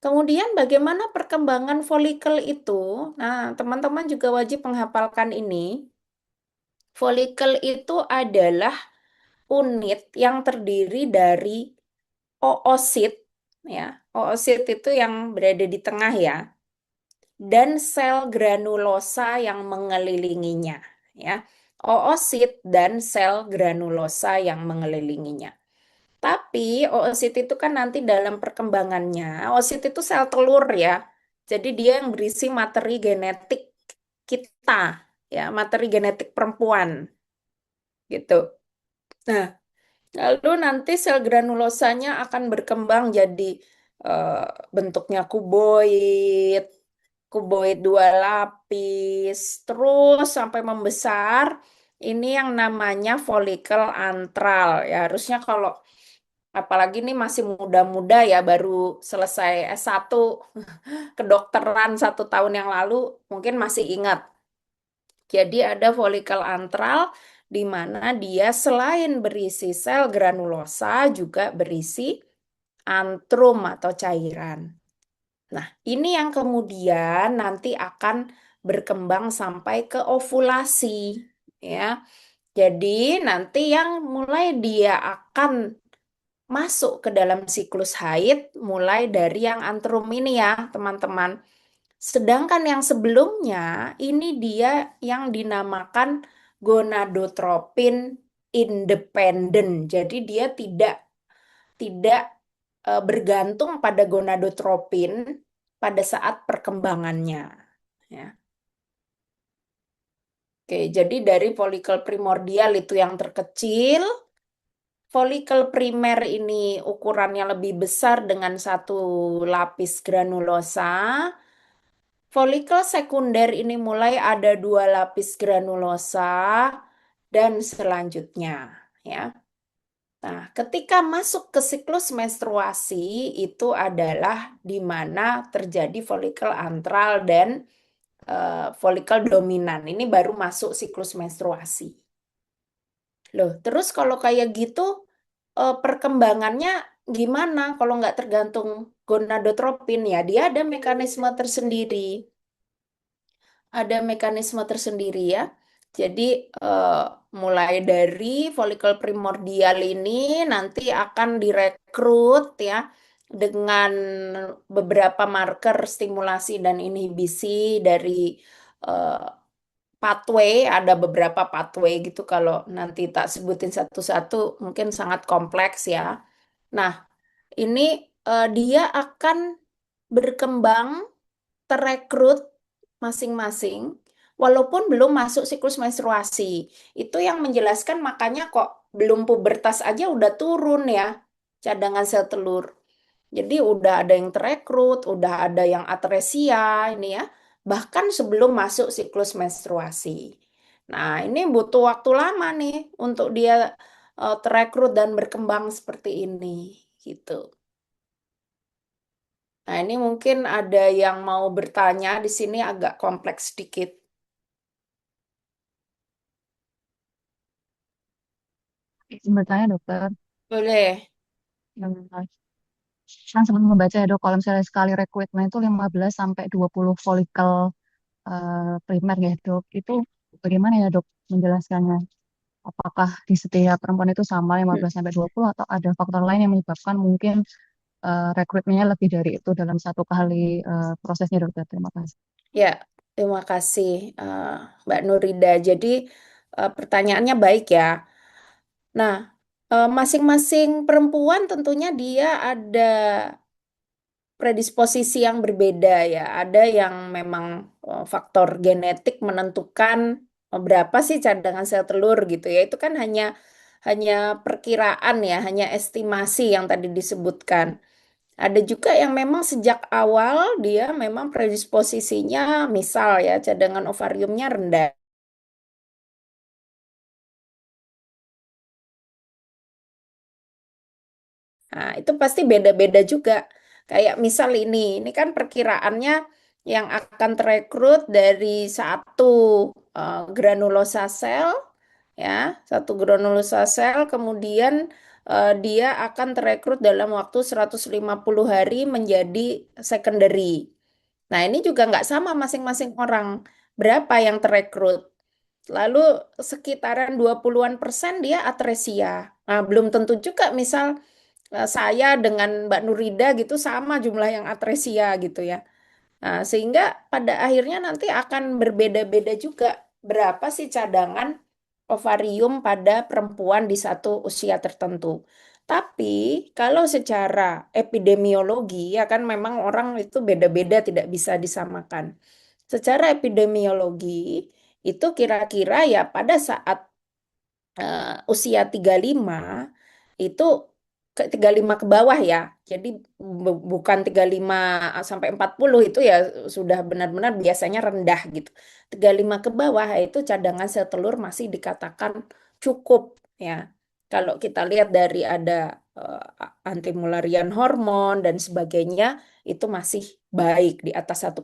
kemudian bagaimana perkembangan folikel itu? Nah, teman-teman juga wajib menghafalkan ini. Folikel itu adalah unit yang terdiri dari oosit ya. Oosit itu yang berada di tengah ya dan sel granulosa yang mengelilinginya ya. Oosit dan sel granulosa yang mengelilinginya. Tapi oosit itu kan nanti dalam perkembangannya, oosit itu sel telur ya. Jadi dia yang berisi materi genetik kita ya, materi genetik perempuan gitu. Nah, lalu nanti sel granulosanya akan berkembang jadi eh, bentuknya kuboid, kuboid dua lapis, terus sampai membesar. Ini yang namanya folikel antral. Ya harusnya kalau apalagi ini masih muda-muda ya baru selesai S1 kedokteran 1 tahun yang lalu mungkin masih ingat. Jadi ada folikel antral di mana dia selain berisi sel granulosa juga berisi antrum atau cairan. Nah, ini yang kemudian nanti akan berkembang sampai ke ovulasi, ya. Jadi nanti yang mulai dia akan masuk ke dalam siklus haid mulai dari yang antrum ini ya, teman-teman. Sedangkan yang sebelumnya ini dia yang dinamakan gonadotropin independen. Jadi dia tidak bergantung pada gonadotropin pada saat perkembangannya. Ya. Oke, jadi dari folikel primordial itu yang terkecil, folikel primer ini ukurannya lebih besar dengan satu lapis granulosa. Folikel sekunder ini mulai ada dua lapis granulosa dan selanjutnya, ya. Nah, ketika masuk ke siklus menstruasi itu adalah di mana terjadi folikel antral dan folikel dominan. Ini baru masuk siklus menstruasi. Loh, terus kalau kayak gitu perkembangannya gimana kalau nggak tergantung gonadotropin ya? Dia ada mekanisme tersendiri. Ada mekanisme tersendiri ya. Jadi eh, mulai dari folikel primordial ini nanti akan direkrut ya dengan beberapa marker stimulasi dan inhibisi dari eh, pathway, ada beberapa pathway gitu kalau nanti tak sebutin satu-satu mungkin sangat kompleks ya. Nah, ini dia akan berkembang terekrut masing-masing walaupun belum masuk siklus menstruasi. Itu yang menjelaskan makanya kok belum pubertas aja udah turun ya cadangan sel telur. Jadi udah ada yang terekrut, udah ada yang atresia ini ya, bahkan sebelum masuk siklus menstruasi. Nah, ini butuh waktu lama nih untuk dia terekrut dan berkembang seperti ini gitu. Nah, ini mungkin ada yang mau bertanya di sini agak kompleks sedikit. Izin bertanya dokter, Boleh. yang kan sempat membaca ya dok, kalau misalnya sekali rekrutmen itu 15 sampai 20 folikel primer ya dok, itu bagaimana ya dok menjelaskannya? Apakah di setiap perempuan itu sama 15 sampai 20 atau ada faktor lain yang menyebabkan mungkin rekrutmennya lebih dari itu dalam satu kali prosesnya dokter? Terima kasih. Ya, terima kasih Mbak Nurida. Jadi pertanyaannya baik ya. Nah, masing-masing perempuan tentunya dia ada predisposisi yang berbeda ya. Ada yang memang faktor genetik menentukan berapa sih cadangan sel telur gitu ya. Itu kan hanya perkiraan ya, hanya estimasi yang tadi disebutkan. Ada juga yang memang sejak awal dia memang predisposisinya misal ya cadangan ovariumnya rendah. Nah, itu pasti beda-beda juga. Kayak misal ini kan perkiraannya yang akan terekrut dari satu granulosa sel, ya, satu granulosa sel, kemudian dia akan terekrut dalam waktu 150 hari menjadi secondary. Nah, ini juga nggak sama masing-masing orang. Berapa yang terekrut? Lalu sekitaran 20-an% dia atresia. Nah, belum tentu juga misal saya dengan Mbak Nurida gitu sama jumlah yang atresia gitu ya. Nah, sehingga pada akhirnya nanti akan berbeda-beda juga berapa sih cadangan ovarium pada perempuan di satu usia tertentu. Tapi kalau secara epidemiologi ya kan memang orang itu beda-beda tidak bisa disamakan. Secara epidemiologi itu kira-kira ya pada saat usia 35 itu 35 ke bawah ya. Jadi bukan 35 sampai 40 itu ya sudah benar-benar biasanya rendah gitu. 35 ke bawah itu cadangan sel telur masih dikatakan cukup ya. Kalau kita lihat dari ada antimularian hormon dan sebagainya itu masih baik di atas 1,2.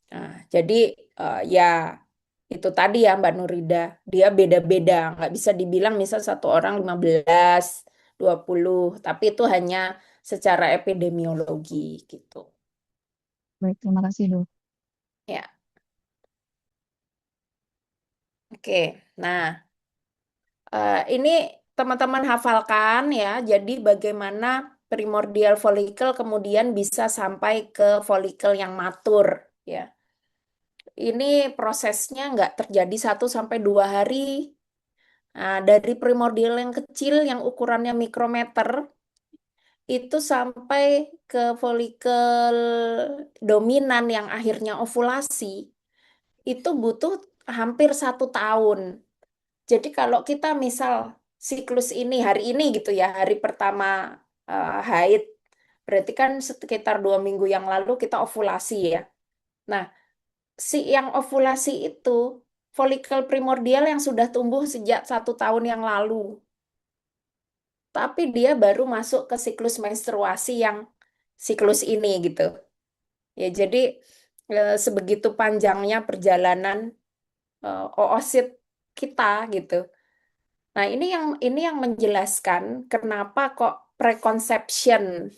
Nah, jadi ya itu tadi ya Mbak Nurida, dia beda-beda, nggak bisa dibilang misal satu orang 15, 20, tapi itu hanya secara epidemiologi gitu. Baik, terima kasih dok. Ya, oke. Nah, ini teman-teman hafalkan ya, jadi bagaimana primordial follicle kemudian bisa sampai ke follicle yang matur ya. Ini prosesnya nggak terjadi 1 sampai 2 hari. Nah, dari primordial yang kecil yang ukurannya mikrometer itu sampai ke folikel dominan yang akhirnya ovulasi itu butuh hampir 1 tahun. Jadi kalau kita misal siklus ini hari ini gitu ya, hari pertama haid, berarti kan sekitar 2 minggu yang lalu kita ovulasi ya. Nah, si yang ovulasi itu folikel primordial yang sudah tumbuh sejak 1 tahun yang lalu. Tapi dia baru masuk ke siklus menstruasi yang siklus ini gitu. Ya, jadi sebegitu panjangnya perjalanan oosit kita gitu. Nah, ini yang menjelaskan kenapa kok preconception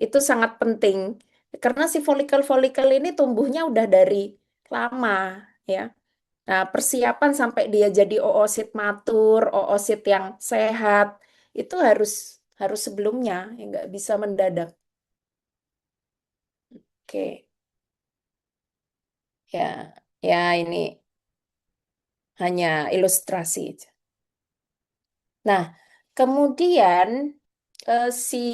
itu sangat penting. Karena si folikel-folikel ini tumbuhnya udah dari lama ya. Nah, persiapan sampai dia jadi oosit matur, oosit yang sehat, itu harus harus sebelumnya, ya nggak bisa mendadak. Oke, ya, ya ini hanya ilustrasi. Nah, kemudian si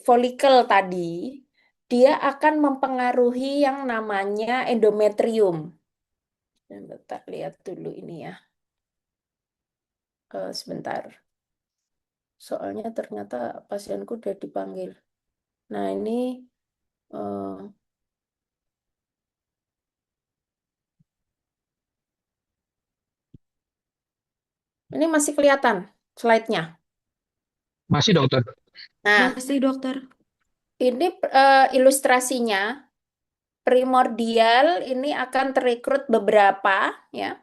folikel tadi dia akan mempengaruhi yang namanya endometrium. Bentar, lihat dulu ini ya. Sebentar. Soalnya ternyata pasienku udah dipanggil. Nah, eh, ini masih kelihatan slide-nya. Masih dokter. Nah, Masih dokter. ini ilustrasinya primordial ini akan terekrut beberapa ya.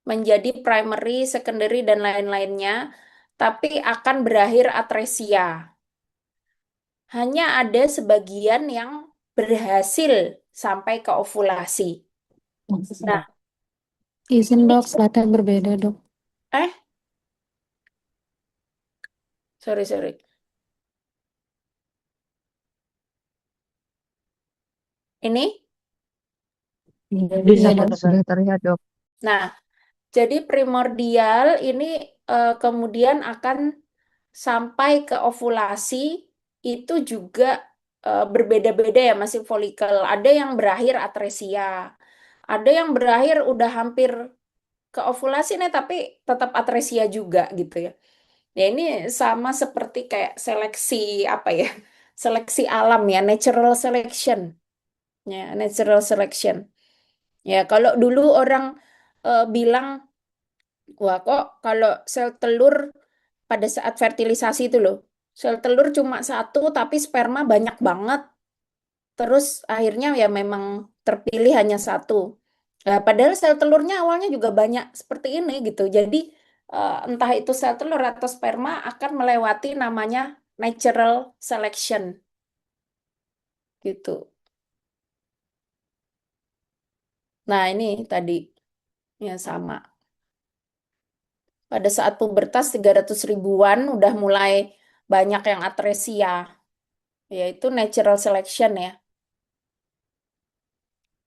menjadi primary, secondary, dan lain-lainnya, tapi akan berakhir atresia. Hanya ada sebagian yang berhasil sampai ke ovulasi. Nah, Izin dok, slide berbeda dok. eh, sorry. Ini? Bisa Iya dok. sudah terlihat dok. Nah, jadi primordial ini kemudian akan sampai ke ovulasi itu juga berbeda-beda ya masih folikel. Ada yang berakhir atresia, ada yang berakhir udah hampir ke ovulasi nih tapi tetap atresia juga gitu ya. Ya ini sama seperti kayak seleksi apa ya? Seleksi alam ya, natural selection. Ya, natural selection. Ya, kalau dulu orang bilang, wah kok kalau sel telur pada saat fertilisasi itu loh, sel telur cuma satu tapi sperma banyak banget. Terus akhirnya ya memang terpilih hanya satu. Nah, padahal sel telurnya awalnya juga banyak seperti ini gitu. Jadi entah itu sel telur atau sperma akan melewati namanya natural selection gitu. Nah, ini tadi ya sama. Pada saat pubertas 300 ribuan udah mulai banyak yang atresia, yaitu natural selection ya.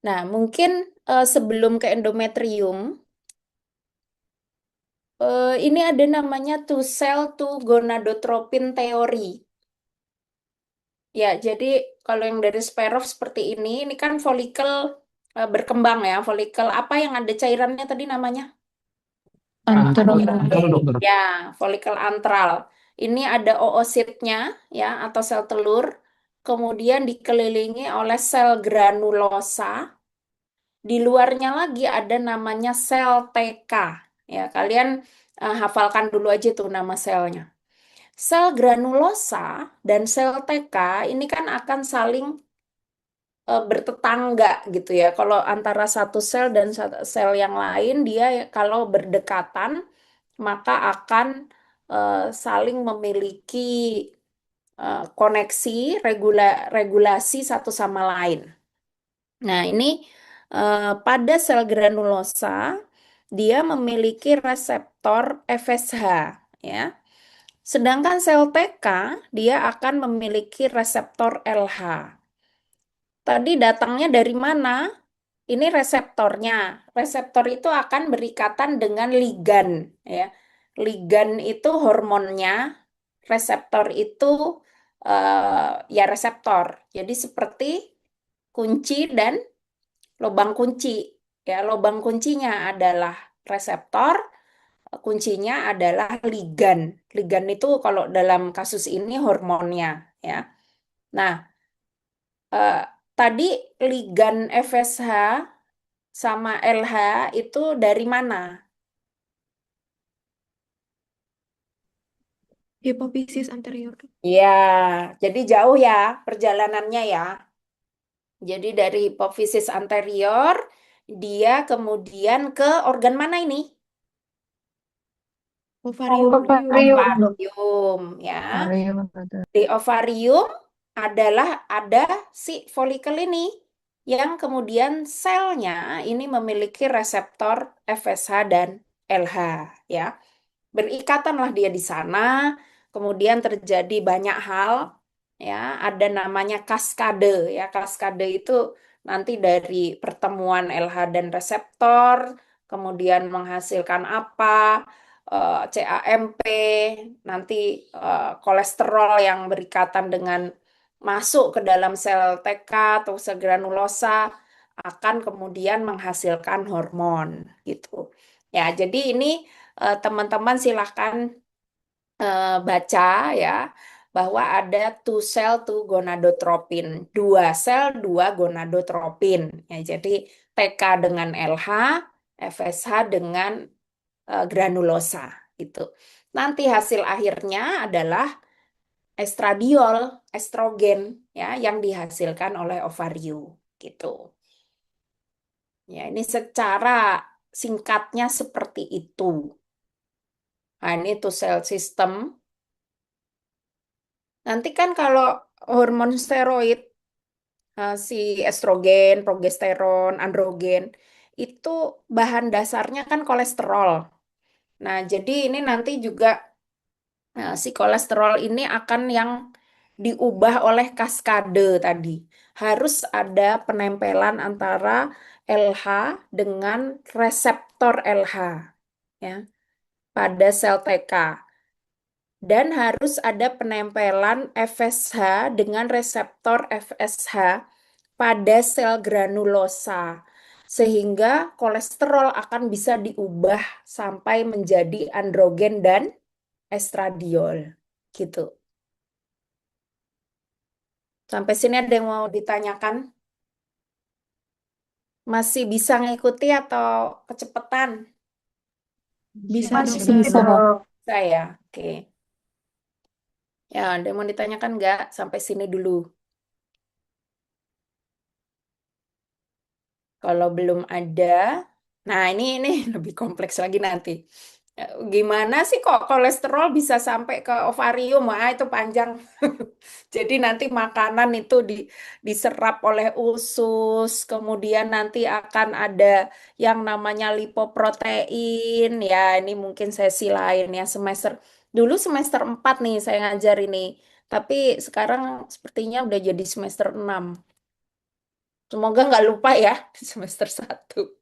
Nah, mungkin sebelum ke endometrium, ini ada namanya two cell two gonadotropin teori. Ya, jadi kalau yang dari Sperov seperti ini kan folikel berkembang ya, folikel apa yang ada cairannya tadi namanya? Antara Antara dokter. Ya, folikel antral. Ini ada oositnya ya atau sel telur, kemudian dikelilingi oleh sel granulosa. Di luarnya lagi ada namanya sel TK. Ya, kalian hafalkan dulu aja tuh nama selnya. Sel granulosa dan sel TK ini kan akan saling bertetangga gitu ya. Kalau antara satu sel dan sel yang lain, dia kalau berdekatan maka akan saling memiliki koneksi regulasi satu sama lain. Nah, ini pada sel granulosa dia memiliki reseptor FSH ya. Sedangkan sel TK dia akan memiliki reseptor LH. Tadi datangnya dari mana? Ini reseptornya. Reseptor itu akan berikatan dengan ligan ya. Ligan itu hormonnya, reseptor itu ya reseptor. Jadi seperti kunci dan lubang kunci. Ya, lubang kuncinya adalah reseptor, kuncinya adalah ligan. Ligan itu kalau dalam kasus ini hormonnya ya. Nah, eh, tadi ligan FSH sama LH itu dari mana? Hipofisis anterior. Ya, jadi jauh ya perjalanannya ya. Jadi dari hipofisis anterior, dia kemudian ke organ mana ini? Ovarium. Ovarium, ya. Ovarium, betul. Di ovarium ada si folikel ini yang kemudian selnya ini memiliki reseptor FSH dan LH, ya. Berikatanlah dia di sana, kemudian terjadi banyak hal, ya. Ada namanya kaskade, ya. Kaskade itu nanti dari pertemuan LH dan reseptor, kemudian menghasilkan apa, CAMP, nanti kolesterol yang berikatan dengan masuk ke dalam sel TK atau sel granulosa akan kemudian menghasilkan hormon, gitu. Ya, jadi ini teman-teman silahkan baca ya bahwa ada two cell two gonadotropin, dua sel dua gonadotropin. Ya, jadi TK dengan LH, FSH dengan granulosa gitu. Nanti hasil akhirnya adalah estradiol, estrogen ya yang dihasilkan oleh ovarium gitu. Ya, ini secara singkatnya seperti itu. Nah, ini tuh sel system. Nanti kan kalau hormon steroid, si estrogen, progesteron, androgen, itu bahan dasarnya kan kolesterol. Nah, jadi ini nanti juga si kolesterol ini akan yang diubah oleh kaskade tadi. Harus ada penempelan antara LH dengan reseptor LH ya pada sel TK. Dan harus ada penempelan FSH dengan reseptor FSH pada sel granulosa. Sehingga kolesterol akan bisa diubah sampai menjadi androgen dan estradiol. Gitu. Sampai sini ada yang mau ditanyakan? Masih bisa ngikuti atau kecepatan? Bisa, Masih Dok. Bisa, Dok. Dok. Saya, oke. Ya, ada yang mau ditanyakan nggak? Sampai sini dulu. Kalau belum ada, nah ini lebih kompleks lagi nanti. Gimana sih kok kolesterol bisa sampai ke ovarium? Ah, itu panjang. Jadi nanti makanan itu diserap oleh usus, kemudian nanti akan ada yang namanya lipoprotein. Ya, ini mungkin sesi lain ya semester. Dulu semester 4 nih saya ngajar ini. Tapi sekarang sepertinya udah jadi semester 6. Semoga nggak lupa ya di semester 1.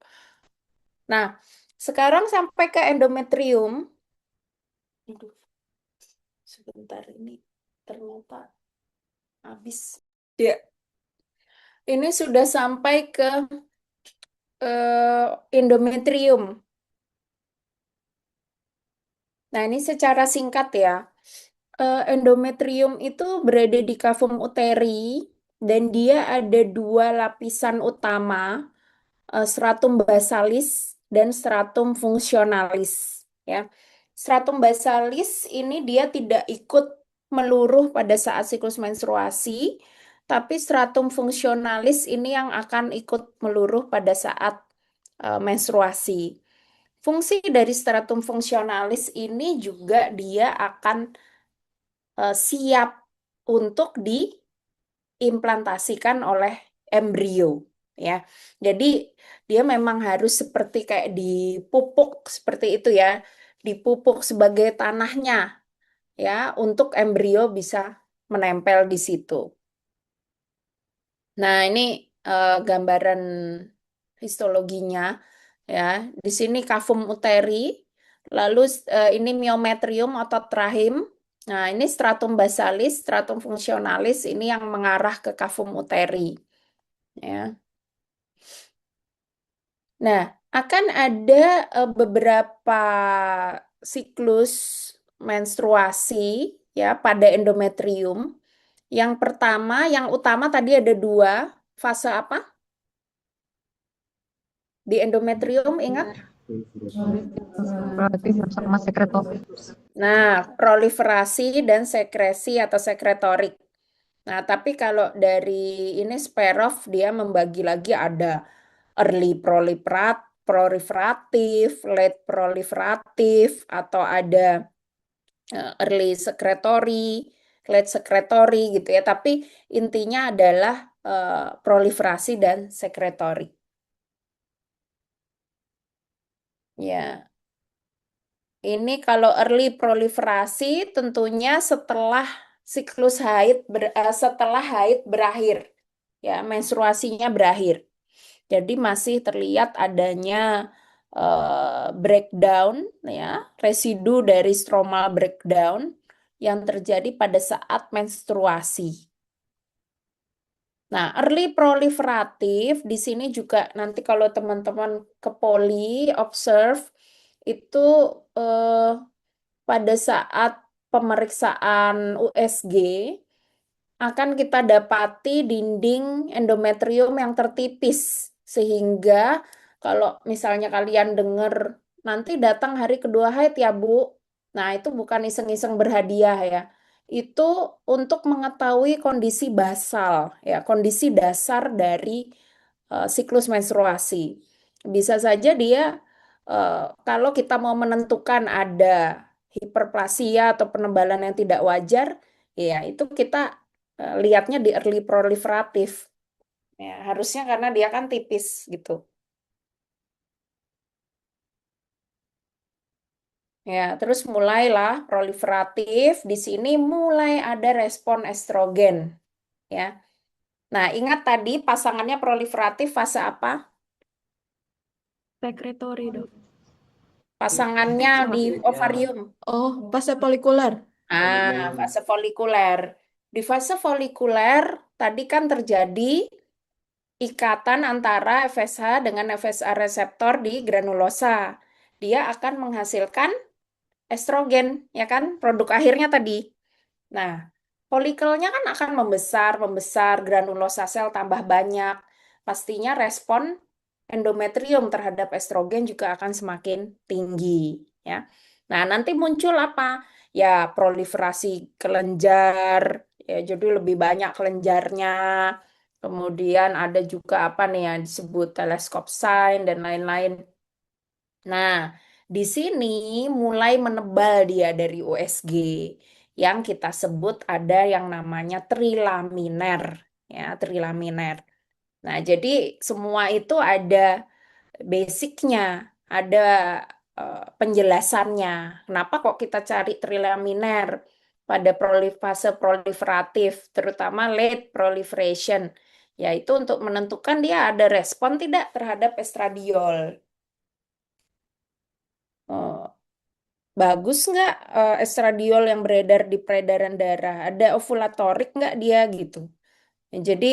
Nah, sekarang sampai ke endometrium. Aduh, sebentar ini ternyata habis. Ya, ini sudah sampai ke endometrium. Nah, ini secara singkat ya. Endometrium itu berada di kavum uteri dan dia ada dua lapisan utama, stratum basalis dan stratum fungsionalis. Ya, stratum basalis ini dia tidak ikut meluruh pada saat siklus menstruasi, tapi stratum fungsionalis ini yang akan ikut meluruh pada saat menstruasi. Fungsi dari stratum fungsionalis ini juga dia akan siap untuk diimplantasikan oleh embrio ya. Jadi dia memang harus seperti kayak dipupuk seperti itu ya, dipupuk sebagai tanahnya ya untuk embrio bisa menempel di situ. Nah, ini gambaran histologinya ya. Di sini kavum uteri, lalu ini myometrium otot rahim. Nah, ini stratum basalis, stratum fungsionalis ini yang mengarah ke kavum uteri ya. Nah, akan ada beberapa siklus menstruasi ya pada endometrium. Yang pertama, yang utama tadi ada dua fase apa? Di endometrium ingat? Berarti sama sekretoris. Nah, proliferasi dan sekresi atau sekretorik. Nah, tapi kalau dari ini Sperov dia membagi lagi ada early proliferatif, late proliferatif, atau ada early secretory, late secretory gitu ya. Tapi intinya adalah proliferasi dan sekretorik. Ya, ini kalau early proliferasi tentunya setelah siklus haid setelah haid berakhir, ya menstruasinya berakhir. Jadi masih terlihat adanya breakdown, ya residu dari stromal breakdown yang terjadi pada saat menstruasi. Nah, early proliferatif di sini juga nanti kalau teman-teman ke poli observe itu eh, pada saat pemeriksaan USG akan kita dapati dinding endometrium yang tertipis sehingga kalau misalnya kalian dengar nanti datang hari kedua haid ya Bu. Nah, itu bukan iseng-iseng berhadiah ya. Itu untuk mengetahui kondisi basal ya, kondisi dasar dari siklus menstruasi. Bisa saja dia kalau kita mau menentukan ada hiperplasia atau penebalan yang tidak wajar, ya itu kita lihatnya di early proliferatif. Ya, harusnya karena dia kan tipis gitu. Ya, terus mulailah proliferatif. Di sini mulai ada respon estrogen. Ya. Nah, ingat tadi pasangannya proliferatif fase apa? Sekretori, Dok. Pasangannya di ovarium. Oh, fase folikuler. Fase folikuler. Di fase folikuler tadi kan terjadi ikatan antara FSH dengan FSH reseptor di granulosa. Dia akan menghasilkan estrogen, ya kan? Produk akhirnya tadi. Nah, folikelnya kan akan membesar, membesar, granulosa sel tambah banyak. Pastinya respon endometrium terhadap estrogen juga akan semakin tinggi, ya. Nah, nanti muncul apa? Ya, proliferasi kelenjar, ya, jadi lebih banyak kelenjarnya. Kemudian ada juga apa nih yang disebut teleskop sign dan lain-lain. Nah, di sini mulai menebal dia dari USG yang kita sebut ada yang namanya trilaminer, ya, trilaminer. Nah, jadi semua itu ada basicnya, ada penjelasannya. Kenapa kok kita cari trilaminer pada fase proliferatif, terutama late proliferation, yaitu untuk menentukan dia ada respon tidak terhadap estradiol. Oh, bagus nggak estradiol yang beredar di peredaran darah? Ada ovulatorik nggak dia gitu? Ya, jadi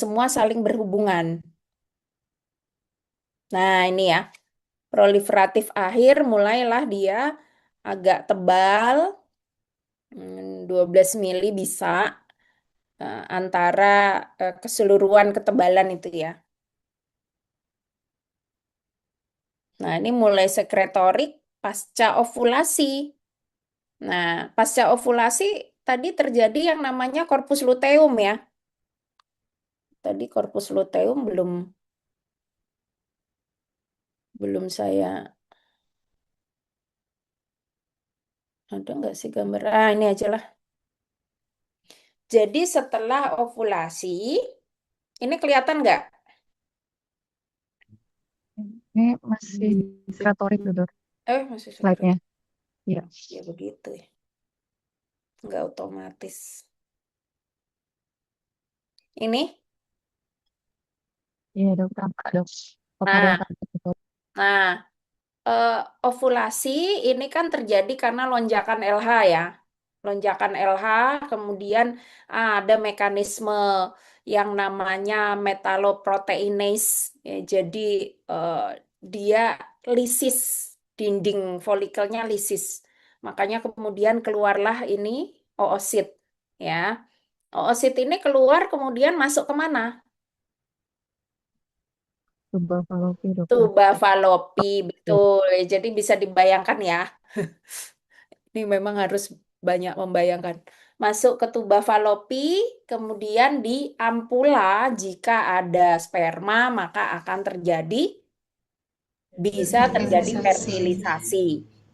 semua saling berhubungan. Nah ini ya, proliferatif akhir mulailah dia agak tebal, 12 mili bisa antara keseluruhan ketebalan itu ya. Nah ini mulai sekretorik pasca ovulasi. Nah pasca ovulasi tadi terjadi yang namanya corpus luteum ya. Tadi corpus luteum belum saya ada nggak sih gambar? Ini aja lah. Jadi setelah ovulasi, ini kelihatan nggak? Ini masih sekretori tuh, Dok, Masih slide-nya. sekret. Iya. Ya begitu ya. Nggak otomatis. Ini? Iya, Dok, tampak, Dok. Nah, Ovarian tampak. nah, eh, ovulasi ini kan terjadi karena lonjakan LH ya. Lonjakan LH, kemudian ada mekanisme yang namanya metaloproteinase. Ya, jadi eh, dia lisis, dinding folikelnya lisis. Makanya kemudian keluarlah ini oosit. Ya, oosit ini keluar kemudian masuk kemana? Tuba falopi, Dok, ya. Tuba falopi, Oke. betul. Jadi bisa dibayangkan ya. Ini memang harus banyak membayangkan. Masuk ke tuba falopi, kemudian di ampula jika ada sperma maka akan bisa terjadi fertilisasi.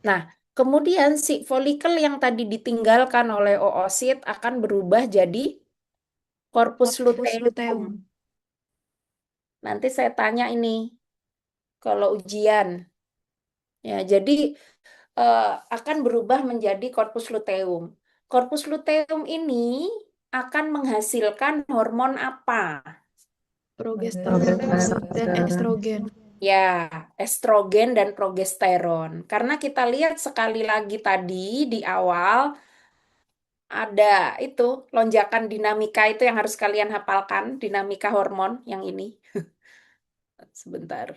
Nah, kemudian si folikel yang tadi ditinggalkan oleh oosit akan berubah jadi corpus Corpus luteum. luteum. Nanti saya tanya ini kalau ujian. Ya, jadi eh, akan berubah menjadi corpus luteum. Corpus luteum ini akan menghasilkan hormon apa? Progesteron dan Progesteron. estrogen. Ya, estrogen dan progesteron. Karena kita lihat sekali lagi tadi di awal ada itu lonjakan dinamika itu yang harus kalian hafalkan, dinamika hormon yang ini. Sebentar.